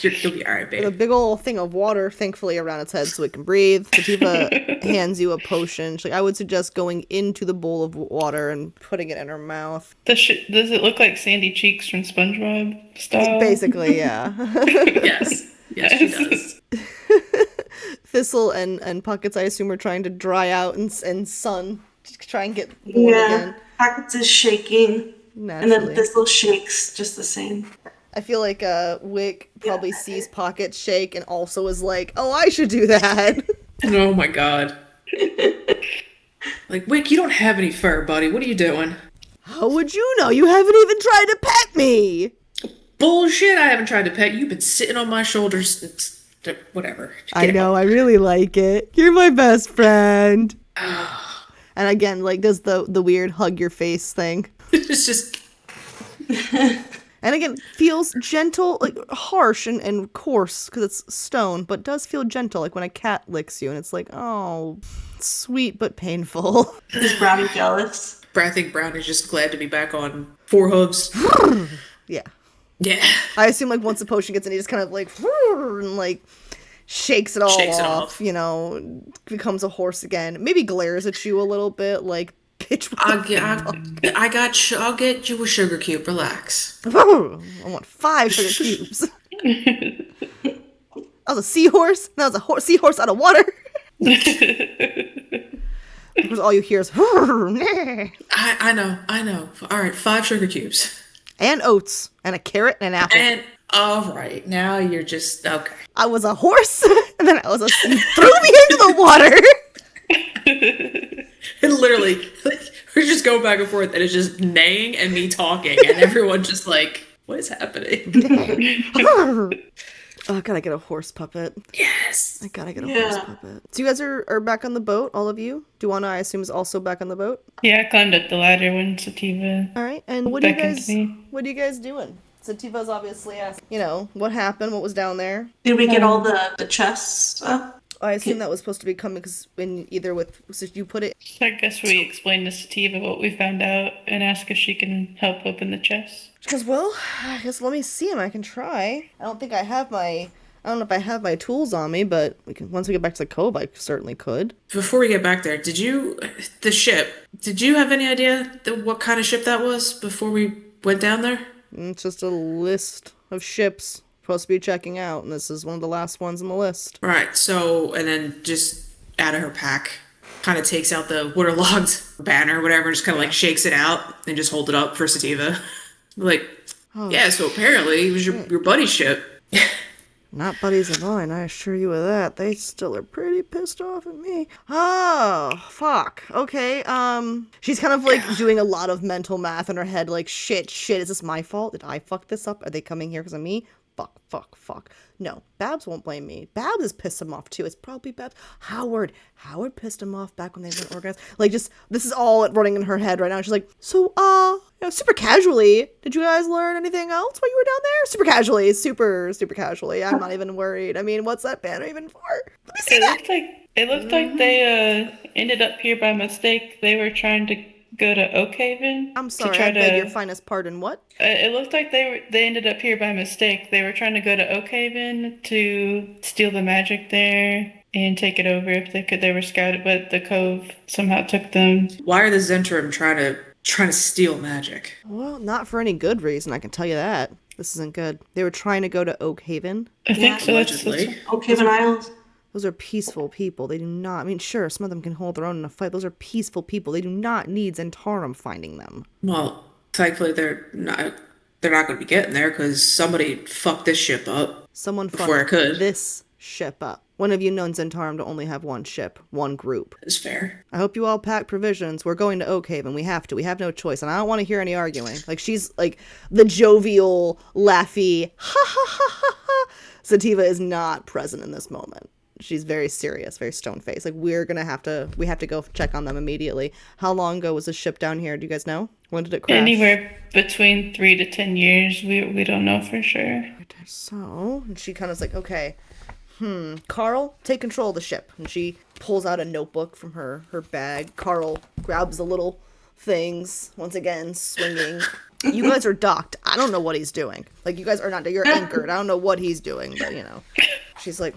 D: you'll be alright, babe.
A: With a big old thing of water, thankfully, around its head so it can breathe. Sativa hands you a potion. She's like, I would suggest going into the bowl of water and putting it in her mouth.
B: Does it look like Sandy Cheeks from SpongeBob style?
A: Basically, yeah.
D: Yes, she does.
A: Thistle and Pockets, I assume, are trying to dry out and sun. Just try and get warm again.
C: Pockets is shaking.
A: Naturally.
C: And then Thistle shakes just the same.
A: I feel like Wick probably sees Pockets shake and also is like, oh, I should do that.
D: Oh my god. Like, Wick, you don't have any fur, buddy. What are you doing?
A: How would you know? You haven't even tried to pet me.
D: Bullshit, I haven't tried to pet you. You've been sitting on my shoulders. Whatever.
A: I know, I really like it. You're my best friend. And again, like, does the weird hug your face thing.
D: It's just...
A: And again, feels gentle, like harsh and coarse because it's stone, but does feel gentle, like when a cat licks you and it's like, oh, sweet but painful.
C: Is Brownie jealous?
D: I think Brownie's just glad to be back on four hooves.
A: Yeah.
D: Yeah.
A: I assume like once the potion gets in, he just kind of like, and like shakes it all off, you know, becomes a horse again. Maybe glares at you a little bit, like, bitch.
D: I'll get you a sugar cube. Relax.
A: I want 5 sugar cubes. That was a seahorse. That was a seahorse out of water. Because all you hear is.
D: I know. All right, 5 sugar cubes.
A: And oats. And a carrot and an apple.
D: And all right, now you're just okay.
A: I was a horse, and then you threw me into the water.
D: And literally, like, we're just going back and forth, and it's just neighing and me talking, and everyone just like, what is happening?
A: Oh, I gotta get a horse puppet.
D: Yes.
A: I gotta get a horse puppet. So you guys are back on the boat, all of you? Duana, I assume, is also back on the boat?
B: Yeah, I climbed up the ladder when Sativa.
A: All right, and what are
B: beckoned me.
A: you guys doing? Sativa's obviously asked, you know, what happened, what was down there?
C: Did we get all the chests up?
A: I assume that was supposed to be coming because you put it.
B: So I guess we explained to Sativa what we found out and ask if she can help open the chest.
A: Because, well, I guess let me see him. I can try. I don't know if I have my tools on me, but once we get back to the cove, I certainly could.
D: Before we get back there, did you have any idea what kind of ship that was before we went down there?
A: It's just a list of ships supposed to be checking out, and this is one of the last ones on the list.
D: Right, so, and then just out of her pack, kind of takes out the waterlogged banner or whatever, and just kind of like shakes it out and just hold it up for Sativa. Like, yeah, so apparently it was your buddy's ship.
A: Not buddies of mine, I assure you of that. They still are pretty pissed off at me. Oh, fuck. Okay, she's kind of like doing a lot of mental math in her head, like, shit, is this my fault? Did I fuck this up? Are they coming here because of me? Fuck. No, Babs won't blame me. Babs has pissed him off too. It's probably Babs. Howard pissed him off back when they weren't organized. Like, just, this is all running in her head right now. She's like, so, super casually, did you guys learn anything else while you were down there? Super casually, super casually. I'm not even worried. I mean, what's that banner even for? Let me see that.
B: It looked like they ended up here by mistake. They were trying to go to Oakhaven.
A: I'm sorry, I beg your finest pardon. What?
B: It looked like they ended up here by mistake. They were trying to go to Oakhaven to steal the magic there and take it over if they could. They were scouted, but the cove somehow took them.
D: Why are the Zentrum trying to steal magic?
A: Well, not for any good reason, I can tell you that. This isn't good. They were trying to go to Oakhaven.
B: I think so.
D: Allegedly.
C: Oakhaven Isles.
A: Those are peaceful people. They do not... I mean, sure, some of them can hold their own in a fight. Those are peaceful people. They do not need Zentarum finding them.
D: Well, thankfully they're not going to be getting there because somebody fucked this ship up.
A: Someone
D: before
A: fucked
D: I could.
A: This ship up. When have you known Zentarum to only have one ship, one group?
D: It's fair.
A: I hope you all pack provisions. We're going to Oakhaven. We have to. We have no choice. And I don't want to hear any arguing. Like, she's like the jovial, laughy, ha ha ha ha ha. Sativa is not present in this moment. She's very serious, very stone-faced. Like, we have to go check on them immediately. How long ago was the ship down here? Do you guys know? When did it crash?
B: Anywhere between 3 to 10 years. We don't know for sure.
A: So, and she kind of is like, okay, Carl, take control of the ship. And she pulls out a notebook from her bag. Carl grabs the little things, once again, swinging. You guys are docked. I don't know what he's doing. Like, you guys are not, you're anchored. I don't know what he's doing, but, you know. She's like,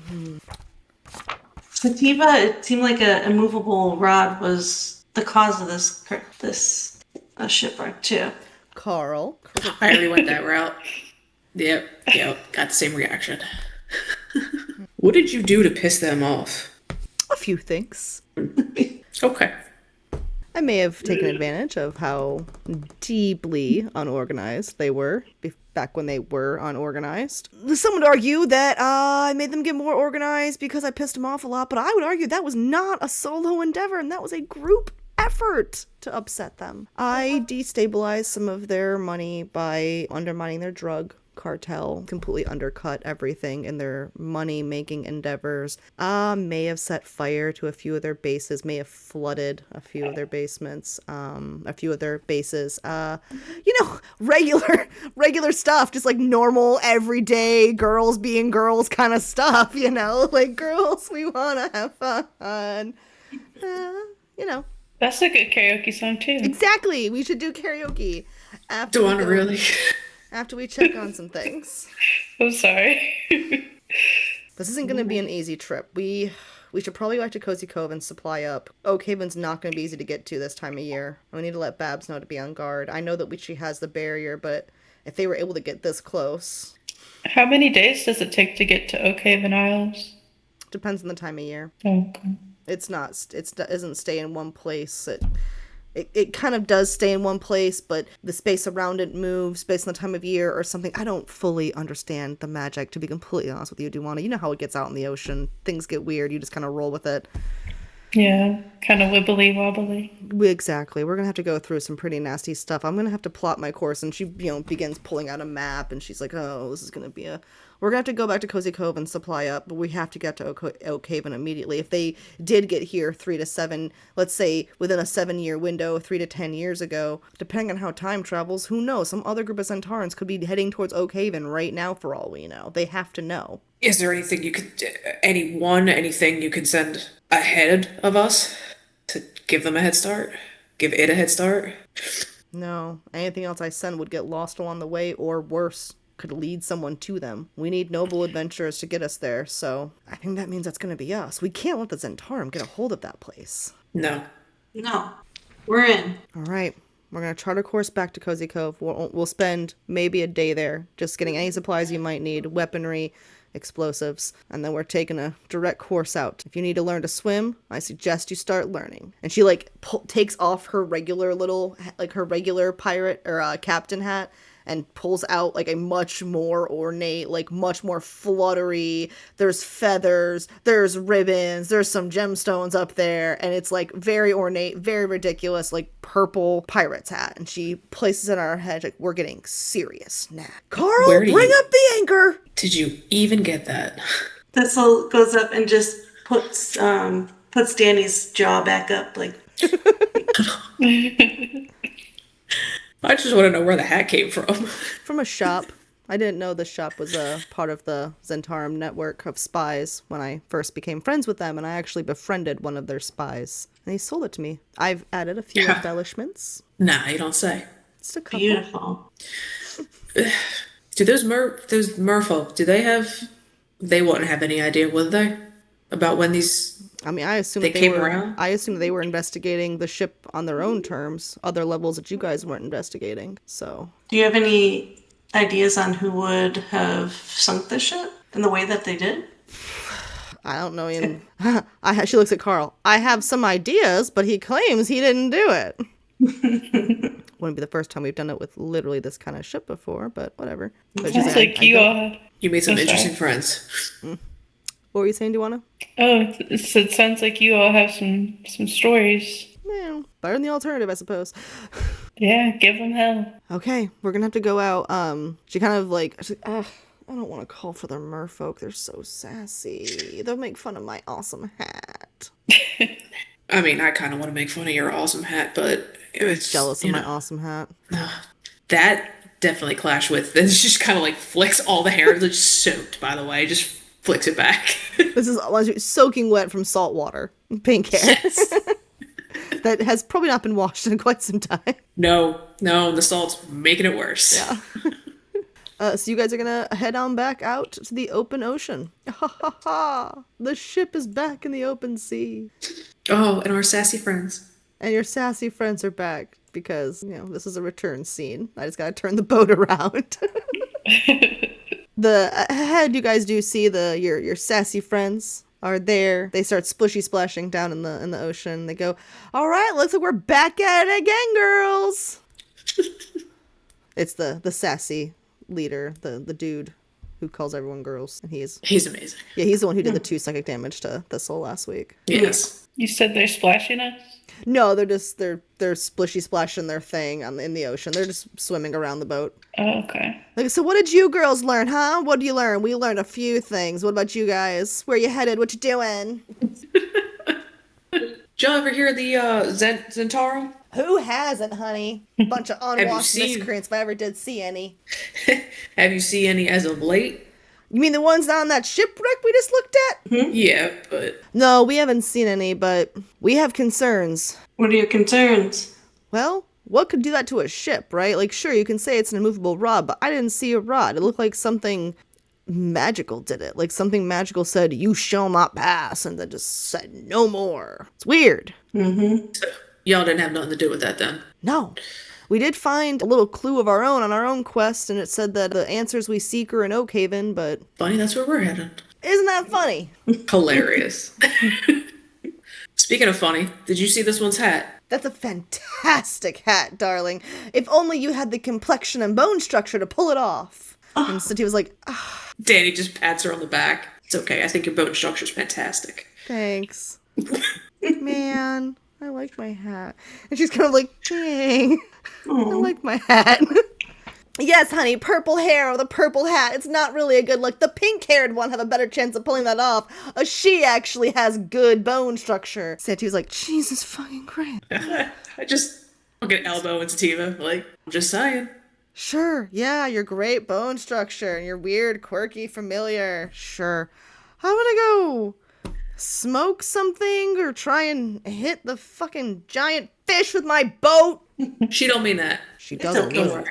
C: Sativa, it seemed like a immovable rod was the cause of this shipwreck too.
A: Carl.
D: I already went that route. Yep, got the same reaction. What did you do to piss them off?
A: A few things.
D: Okay.
A: I may have taken advantage of how deeply unorganized they were back when they were unorganized. Some would argue that I made them get more organized because I pissed them off a lot, but I would argue that was not a solo endeavor, and that was a group effort to upset them. I destabilized some of their money by undermining their drug cartel completely undercut everything in their money-making endeavors. May have set fire to a few of their bases, may have flooded a few of their basements, a few of their bases. Regular stuff, just like normal, everyday girls being girls kind of stuff, like girls, we want to have fun.
B: That's a good karaoke song too.
A: Exactly. We should do karaoke after
D: Do want to really?
A: after we check on some things.
B: I'm sorry.
A: This isn't going to be an easy trip. We should probably go back to Cozy Cove and supply up. Oak Haven's not going to be easy to get to this time of year. We need to let Babs know to be on guard. I know that she has the barrier, but if they were able to get this close.
B: How many days does it take to get to Oak Haven Isles?
A: Depends on the time of year.
B: Okay.
A: It doesn't stay in one place. It kind of does stay in one place, but the space around it moves based on the time of year or something. I don't fully understand the magic, to be completely honest with you, Duwana. You know how it gets out in the ocean. Things get weird. You just kind of roll with it.
B: Yeah, kind of wibbly wobbly.
A: Exactly. We're going to have to go through some pretty nasty stuff. I'm going to have to plot my course, and she, begins pulling out a map, and she's like, oh, this is going to be we're going to have to go back to Cozy Cove and supply up, but we have to get to Oak Haven immediately. If they did get here 3 to 7, let's say within a 7-year window, 3 to 10 years ago, depending on how time travels, who knows? Some other group of Centaurans could be heading towards Oak Haven right now for all we know. They have to know.
D: Is there anything anything you could send ahead of us to give them a head start? Give it a head start?
A: No. Anything else I send would get lost along the way, or worse, could lead someone to them. We need noble adventurers to get us there, so I think that means that's going to be us. We can't let the Zentarum get a hold of that place.
C: No. We're in.
A: All right. We're going to chart a course back to Cozy Cove. We'll spend maybe a day there, just getting any supplies you might need, weaponry, explosives, and then we're taking a direct course out. If you need to learn to swim, I suggest you start learning. And she takes off her regular pirate or captain hat and pulls out like a much more ornate, like much more fluttery. There's feathers, there's ribbons, there's some gemstones up there, and it's like very ornate, very ridiculous, like purple pirate's hat. And she places it on her head like, we're getting serious now. Carl, bring up the anchor!
D: Did you even get that?
C: Thistle goes up and just puts Danny's jaw back up, like.
D: I just want to know where the hat came from.
A: From a shop. I didn't know the shop was a part of the Zentarum network of spies when I first became friends with them, and I actually befriended one of their spies. And he sold it to me. I've added a few embellishments.
D: Nah, you don't say.
A: Just a couple.
C: Beautiful.
D: Do those merfolk, they wouldn't have any idea, would they? About when
A: I assume
D: they came around?
A: I assume they were investigating the ship on their own terms, other levels that you guys weren't investigating. So,
C: do you have any ideas on who would have sunk the ship in the way that they did?
A: I don't know. She looks at Carl. I have some ideas, but he claims he didn't do it. Wouldn't be the first time we've done it with literally this kind of ship before, but whatever. But
B: Sounds like
D: you made some interesting friends.
A: What were you saying, Duana?
B: Oh, it sounds like you all have some stories.
A: Yeah, better than the alternative, I suppose.
B: Yeah, give them hell.
A: Okay, we're gonna have to go out. She kind of I don't want to call for the merfolk. They're so sassy. They'll make fun of my awesome hat.
D: I mean, I kind of want to make fun of your awesome hat, but it's
A: jealous of my awesome hat.
D: That definitely clashed with. This just kind of like flicks all the hair. It's soaked, by the way. Just flicks it back.
A: This is soaking wet from salt water. Pink hair. Yes. That has probably not been washed in quite some time.
D: No, the salt's making it worse.
A: Yeah. So you guys are gonna head on back out to the open ocean. Ha ha ha! The ship is back in the open sea.
D: Oh, and our sassy friends.
A: And your sassy friends are back because, this is a return scene. I just gotta turn the boat around. Ahead, you guys do see your sassy friends are there. They start splishy splashing down in the ocean. They go, all right, looks like we're back at it again, girls. It's the sassy leader, the dude who calls everyone girls, and he's
D: amazing.
A: Yeah, he's the one who did the 2 psychic damage to Thistle last week.
D: Yes.
B: You said they're splashing us?
A: No, they're splishy splashing their thing in the ocean. They're just swimming around the boat.
B: Oh, okay.
A: Like, so what did you girls learn, huh? What did you learn? We learned a few things. What about you guys? Where you headed? What you doing?
D: Did y'all ever hear the Zentaro?
A: Who hasn't, honey? Bunch of unwashed
D: seen-
A: miscreants if I ever did see any.
D: Have you seen any as of late?
A: You mean the ones on that shipwreck we just looked at?
D: Yeah, but
A: No, we haven't seen any, but we have concerns.
C: What are your concerns?
A: Well, what could do that to a ship, right? Like, sure, you can say it's an immovable rod, but I didn't see a rod. It looked like something magical did it. Like something magical said, "You shall not pass," and then just said, "No more." It's weird.
D: y'all didn't have nothing to do with that then.
A: No. We did find a little clue of our own on our own quest, and it said that the answers we seek are in Oakhaven, but
D: Funny, that's where we're headed.
A: isn't that funny?
D: Hilarious. Speaking of funny, did you see this one's hat?
A: That's a fantastic hat, darling. If only you had the complexion and bone structure to pull it off. And Sati was like,
D: Danny just pats her on the back. It's okay, I think your bone structure's fantastic.
A: thanks. Man, I like my hat. And she's kind of like, dang, I like my hat. Yes, honey, purple hair with a purple hat. It's not really a good look. The pink-haired one have a better chance of pulling that off. She actually has good bone structure. Santi was like, Jesus fucking Christ.
D: I just look at Elbow and Sativa, like, I'm just saying.
A: Sure, yeah, your great bone structure and your weird, quirky, familiar. Sure. I'm gonna go smoke something or try and hit the fucking giant fish with my boat.
D: She don't mean that.
A: She
C: It's
A: doesn't.
C: okay.
A: Really.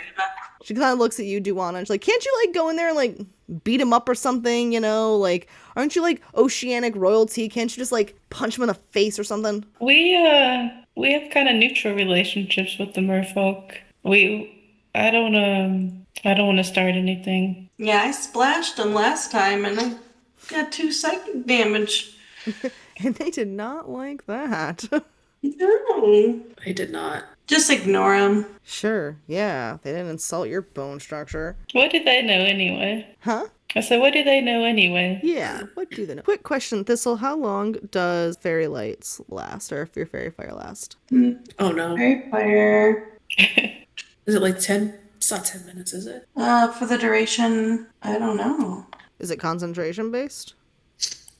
A: She kind of looks at you, Duana, and she's like, can't you, like, go in there and, like, beat him up or something, you know? Like, aren't you, like, oceanic royalty? Can't you just, like, punch him in the face or something?
B: We have kind of neutral relationships with the merfolk. I don't want to start anything.
C: Yeah, I splashed them last time and I got 2 psychic damage.
A: And they did not like that.
C: No.
D: I did not.
C: Just ignore them.
A: Sure, yeah, they didn't insult your bone structure.
B: What do they know anyway?
A: Huh?
B: I said, what do they know anyway?
A: Yeah, what do they know? Quick question, Thistle, how long does fairy lights last, or if your fairy fire last?
D: Oh no.
C: Fairy fire.
D: Is it like 10? It's not 10 minutes, is it?
C: For the duration, I don't know.
A: Is it concentration based?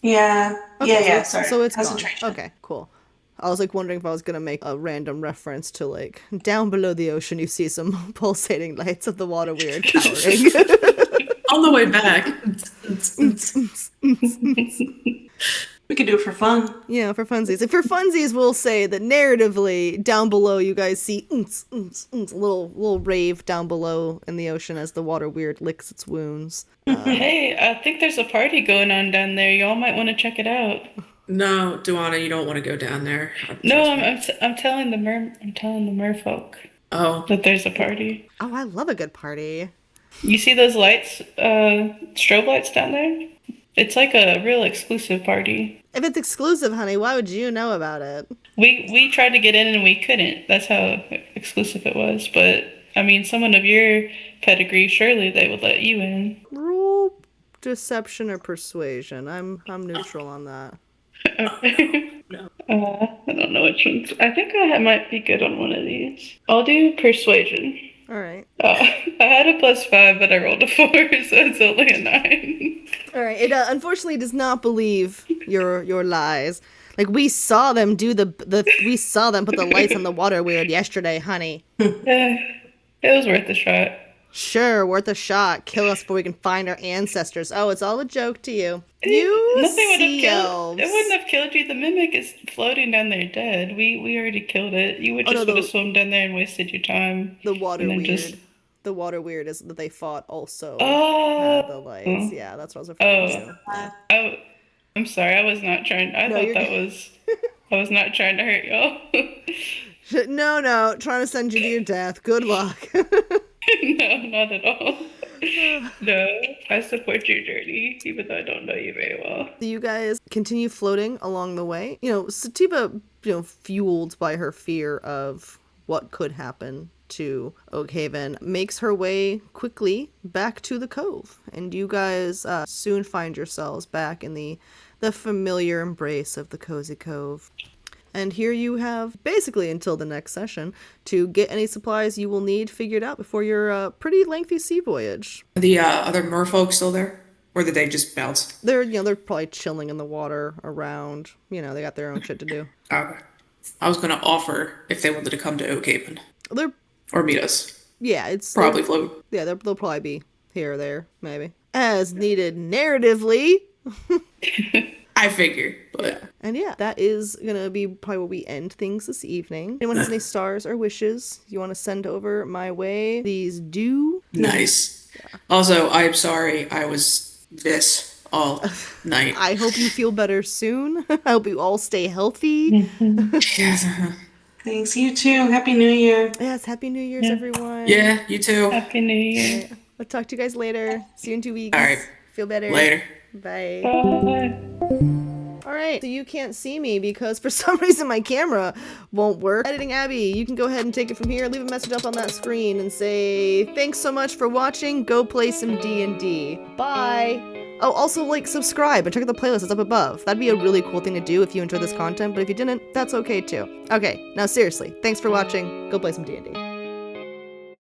C: Yeah.
A: Okay,
C: yeah,
A: so,
C: sorry.
A: So it's gone.
C: Concentration.
A: Okay, cool. I was like wondering if I was gonna make a random reference to like down below the ocean you see some pulsating lights of the water weird cowering.
D: On the way back.
C: We could do it for fun.
A: Yeah, for funsies. If for funsies, we'll say that narratively down below you guys see little rave down below in the ocean as the water weird licks its wounds.
B: Hey, I think there's a party going on down there. Y'all might want to check it out.
D: No, Duana, you don't want to go down there.
B: No, I'm telling the merfolk
D: Oh.
B: that there's a party.
A: Oh, I love a good party.
B: You see those lights, strobe lights down there? It's like a real exclusive party.
A: If it's exclusive, honey, why would you know about it?
B: We tried to get in and we couldn't. That's how exclusive it was. But I mean, someone of your pedigree, surely they would let you in.
A: Roll deception or persuasion. I'm neutral on that.
D: No.
B: I don't know which ones. I think I might be good on one of these. I'll do persuasion.
A: All right.
B: I had a +5, but I rolled a 4, so it's only a 9.
A: All right. It unfortunately does not believe your lies. Like we saw them do we saw them put the lights on the water weird yesterday, honey.
B: Yeah, it was worth a shot.
A: Sure, worth a shot. Kill us before we can find our ancestors. Oh, it's all a joke to you. You
B: Nothing would have
A: sea
B: killed.
A: elves.
B: It wouldn't have killed you. The mimic is floating down there dead. We already killed it. You would
A: Oh,
B: just
A: no,
B: would have swum down there and wasted your time.
A: The water
B: and then
A: weird.
B: just-
A: The water weird is that they fought also.
B: Oh.
A: Had the lights. Yeah, that's what I was referring to.
B: I'm sorry. I was not trying. I
A: No,
B: thought
A: you're
B: that
A: good.
B: was. I was not trying to hurt y'all.
A: No, trying to send you to your death. Good luck.
B: No, not at all. No, I support your journey, even though I don't know you very well.
A: You guys continue floating along the way. You know, Sativa, fueled by her fear of what could happen to Oakhaven, makes her way quickly back to the cove. And you guys soon find yourselves back in the familiar embrace of the Cozy Cove. And here you have basically until the next session to get any supplies you will need figured out before your pretty lengthy sea voyage.
D: Are the other merfolk still there? Or did they just bounce?
A: They're probably chilling in the water around. They got their own shit to do.
D: Okay. I was going to offer if they wanted to come to Oakhaven.
A: They're
D: Or meet us.
A: Yeah, it's
D: Probably float.
A: Yeah, they'll probably be here or there, maybe. As needed narratively.
D: I figure, but...
A: Yeah. And yeah, that is gonna be probably where we end things this evening. Anyone has any stars or wishes you want to send over my way, please do.
D: Nice. Yeah. Also, I'm sorry I was this all night.
A: I hope you feel better soon. I hope you all stay healthy.
C: Thanks, you too. Happy New Year.
A: Yes, Happy New Year's, everyone.
D: Yeah, you too.
B: Happy New Year.
A: Right. I'll talk to you guys later. See you in 2 weeks.
D: All right.
A: Feel better.
D: Later.
A: Bye.
B: Bye.
A: Alright, so you can't see me because for some reason my camera won't work. Editing Abby, you can go ahead and take it from here. Leave a message up on that screen and say, thanks so much for watching. Go play some D&D. Bye. Oh, also, subscribe and check out the playlist that's up above. That'd be a really cool thing to do if you enjoyed this content, but if you didn't, that's okay too. Okay, now seriously, thanks for watching. Go play some D&D.